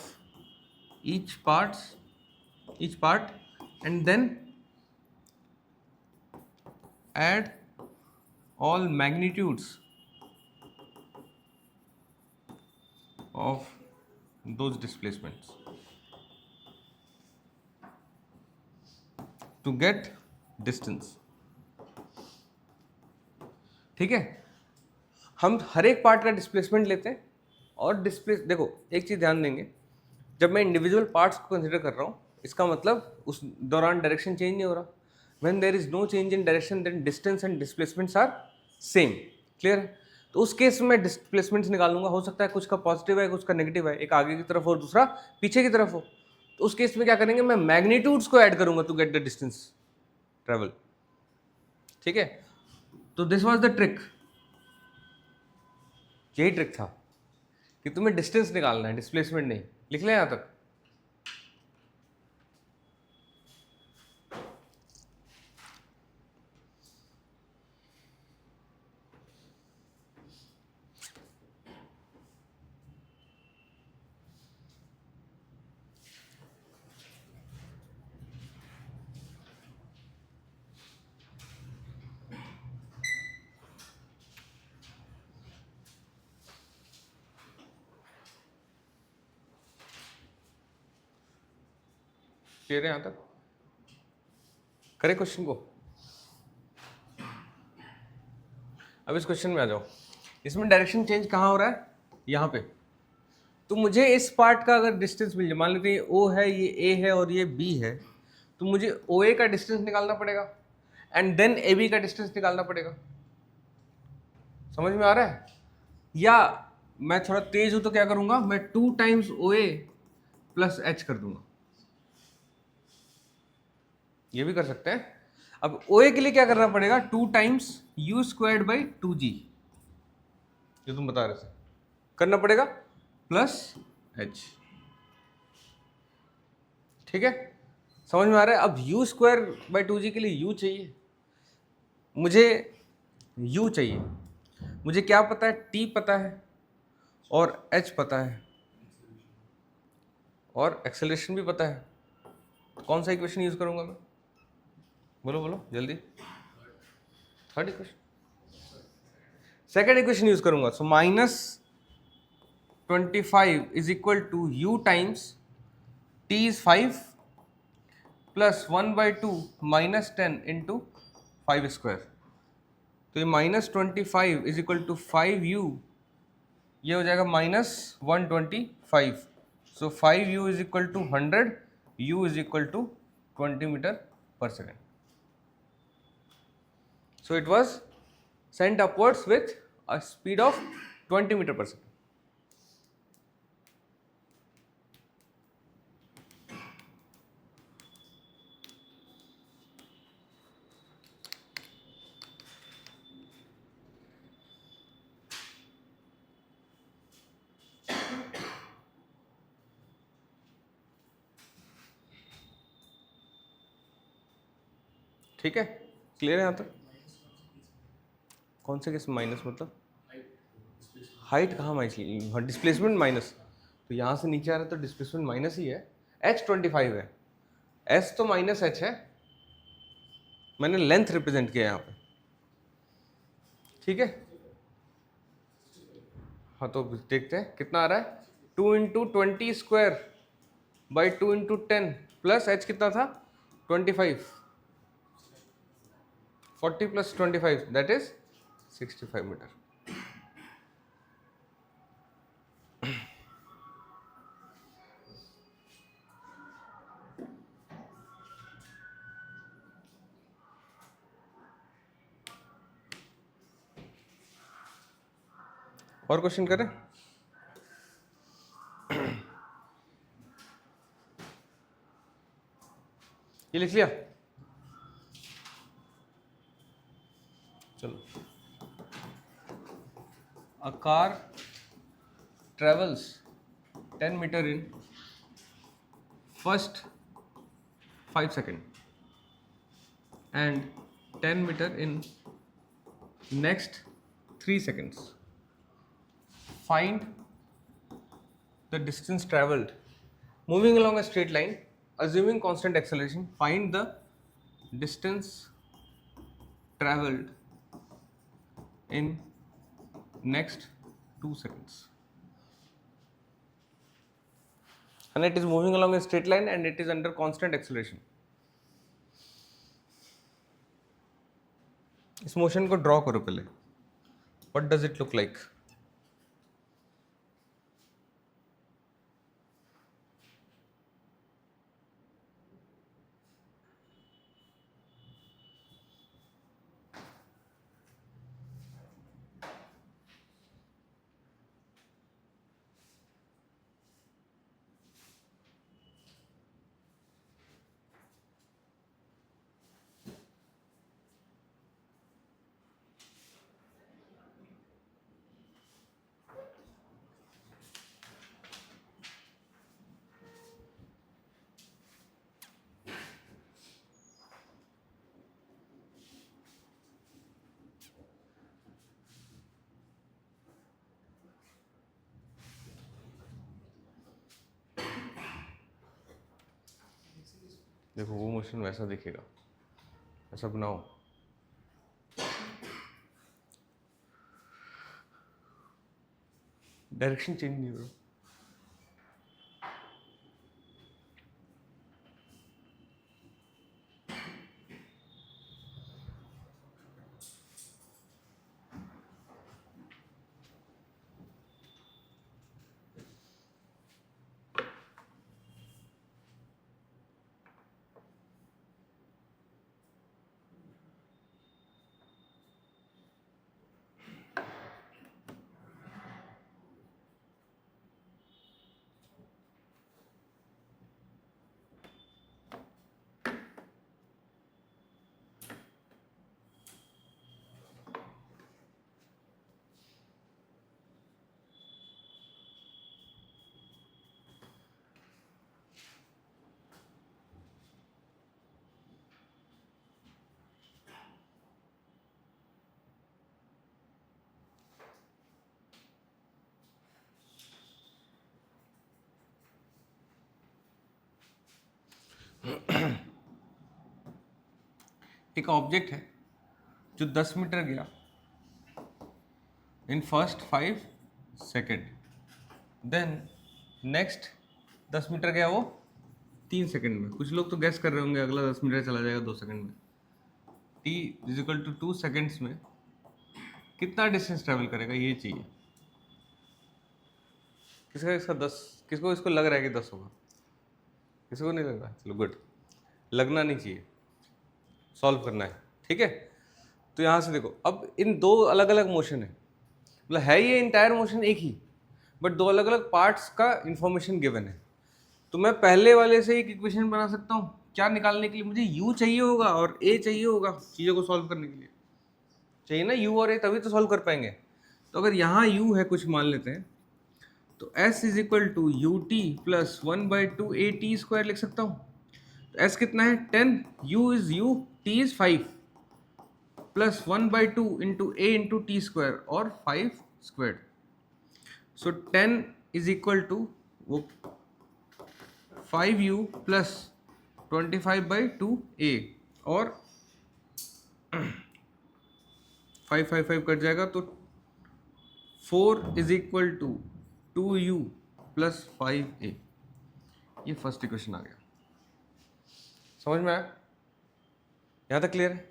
each part and then add all magnitudes of those displacements to get distance। ठीक है, हम हर एक पार्ट का डिस्प्लेसमेंट लेते हैं और देखो एक चीज़ ध्यान देंगे, जब मैं इंडिविजुअल पार्ट्स को कंसिडर कर रहा हूँ इसका मतलब उस दौरान डायरेक्शन चेंज नहीं हो रहा। When there is no change in direction then distance and displacements are same. Clear है? तो उस केस में डिस्प्लेसमेंट्स निकालूंगा, हो सकता है कुछ का पॉजिटिव है कुछ का नेगेटिव है, एक आगे की तरफ हो और दूसरा पीछे की तरफ हो, तो उस केस में क्या करेंगे, मैं मैग्नीट्यूड्स को ऐड करूंगा to get the distance travel. ठीक है, तो दिस वाज द ट्रिक, यही ट्रिक था कि तुम्हें डिस्टेंस निकालना है, डिस्प्लेसमेंट नहीं। लिख लें यहां तक। क्लियर है यहां तक? करे क्वेश्चन को। अब इस क्वेश्चन में आ जाओ, इसमें डायरेक्शन चेंज कहाँ हो रहा है, यहाँ पे। तो मुझे इस पार्ट का अगर डिस्टेंस मिल जाए, मान लेते हैं O है, ये A है और ये B है, तो मुझे OA का डिस्टेंस निकालना पड़ेगा एंड देन AB का डिस्टेंस निकालना पड़ेगा। समझ में आ रहा है? या मैं थोड़ा तेज हूं तो क्या करूंगा, मैं 2 टाइम्स OA प्लस H कर दूंगा, ये भी कर सकते हैं। अब OA के लिए क्या करना पड़ेगा, 2 times U squared by 2G, जो तुम बता रहे थे, करना पड़ेगा प्लस H। ठीक है, समझ में आ रहा है? अब U स्क्वायर बाई 2G के लिए U चाहिए, मुझे U चाहिए, मुझे क्या पता है, T पता है और H पता है और एक्सेलरेशन भी पता है। कौन सा इक्वेशन यूज करूंगा मैं, बोलो बोलो जल्दी। Third equation, second equation use करूंगा। So -25 is equal to U times T is 5 plus 1/2 -10 into 5 square. तो ये -25 इज इक्वल टू 5U, ये हो जाएगा -125। So 5U is equal to 100, U is equal to 20 metre पर second. So it was sent upwards with a speed of 20 meter per second. ठीक है, क्लियर है यहाँ तक? कौन से केस माइनस मतलब हाइट कहाँ माइनस, डिस्प्लेसमेंट माइनस, तो यहाँ से नीचे आ रहा है तो डिस्प्लेसमेंट माइनस ही है। H25 है, S तो -H है, मैंने लेंथ रिप्रेजेंट किया यहाँ पे। ठीक है, हाँ तो देखते हैं कितना आ रहा है, 2 into 20 square by 2 into 10 plus H कितना था 25, 40 प्लस 25 दैट इज 65 मीटर। और क्वेश्चन करें? ये लिख लिया? चलो, a car travels 10 meter in first 5 seconds and 10 meter in next 3 seconds. Find the distance traveled moving along a straight line assuming constant acceleration. Find the distance traveled in next 2 seconds. And it is moving along a straight line and it is under constant acceleration. इस मोशन को ड्रॉ करो पहले. What does it look like? देखो वो मोशन वैसा दिखेगा, ऐसा बनाओ. डायरेक्शन चेंज नहीं करो. एक ऑब्जेक्ट है जो 10 मीटर गया in first 5 second, then next 10 metre गया वो 3 सेकेंड में. कुछ लोग तो गैस कर रहे होंगे अगला 10 मीटर चला जाएगा 2 सेकेंड में. t is equal to 2 seconds में कितना डिस्टेंस ट्रेवल करेगा ये चाहिए. किसका इसका 10, किसको इसको लग रहा है कि 10 होगा? किसी को नहीं लग रहा? चलो गुड, लगना नहीं चाहिए, सॉल्व करना है. ठीक है, तो यहाँ से देखो, अब इन दो अलग अलग मोशन है, मतलब है ये इंटायर मोशन एक ही, बट दो अलग अलग पार्ट्स का इंफॉर्मेशन गिवन है. तो मैं पहले वाले से एक इक्वेशन बना सकता हूँ क्या निकालने के लिए? मुझे u चाहिए होगा और a चाहिए होगा चीज़ों को सॉल्व करने के लिए. चाहिए ना u और a, तभी तो सॉल्व कर पाएंगे. तो अगर यहाँ u है कुछ मान लेते हैं, तो s is equal to u t plus 1/2 a t square लिख सकता हूँ. तो s कितना है 10, u is u, t is 5 plus 1/2 into a into t square और 5 square. So 10 is equal to वो 5u प्लस 25/2a और 5 कट जाएगा तो 4 is equal to 2u plus 5a. ये फर्स्ट इक्वेशन आ गया. समझ में आया? यहाँ तक क्लियर है?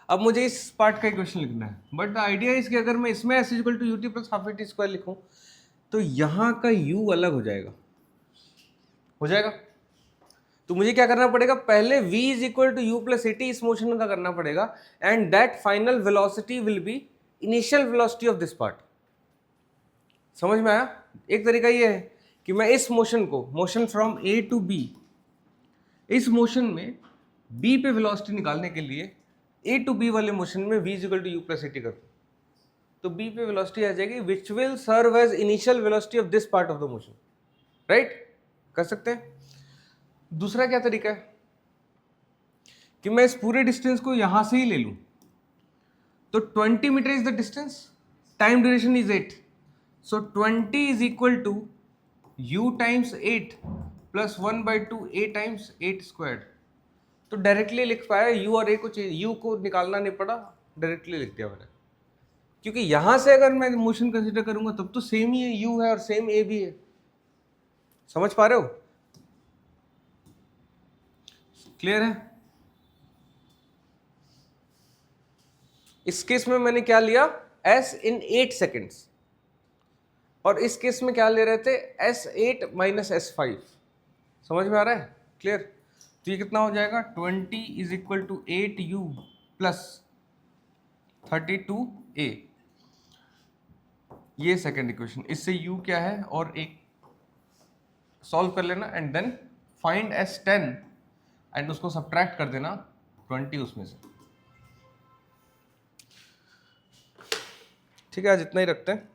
अब मुझे इस पार्ट का इक्वेशन लिखना है, बट द आइडिया इज कि अगर मैं इसमें s is equal to u t plus half a t square लिखूँ तो यहाँ का u अलग हो जाएगा. हो जाएगा? तो मुझे क्या करना पड़ेगा? पहले v is equal to u plus a t इस मोशन का करना पड़ेगा, and that final velocity will be initial velocity of this part. समझ में आया? एक तरीका ये है कि मैं इस मोशन को, motion from A to B, इस मोशन में बी पे वेलोसिटी निकालने के लिए ए टू बी वाले मोशन में v equal to u plus a t कर, तो बी पे वेलोसिटी आ जाएगी which will serve as initial velocity of this part of the motion, right? कर सकते हैं। दूसरा क्या तरीका है कि मैं इस पूरे डिस्टेंस को यहां से ही ले लूं, तो 20 metre is the distance, time duration is 8, so 20 is equal to u times 8 plus 1/2 a times 8 square. तो डायरेक्टली लिख पाया, u और a को u को निकालना नहीं पड़ा, डायरेक्टली लिख दिया मैंने, क्योंकि यहां से अगर मैं मोशन कंसीडर करूंगा तब तो सेम ही है, u है और सेम a भी है। समझ पा रहे हो? क्लियर है? इस केस में मैंने क्या लिया, s इन 8 सेकेंड्स, और इस केस में क्या ले रहे थे, s8 माइनस s5। समझ में आ रहा है? क्लियर? तो ये कितना हो जाएगा, 20 is equal to 8u plus 32a। ये सेकेंड इक्वेशन, इससे u क्या है और एक सॉल्व कर लेना, and then find s10 and उसको सब्ट्रैक्ट कर देना 20 उसमें से। ठीक है, आज इतना ही रखते हैं।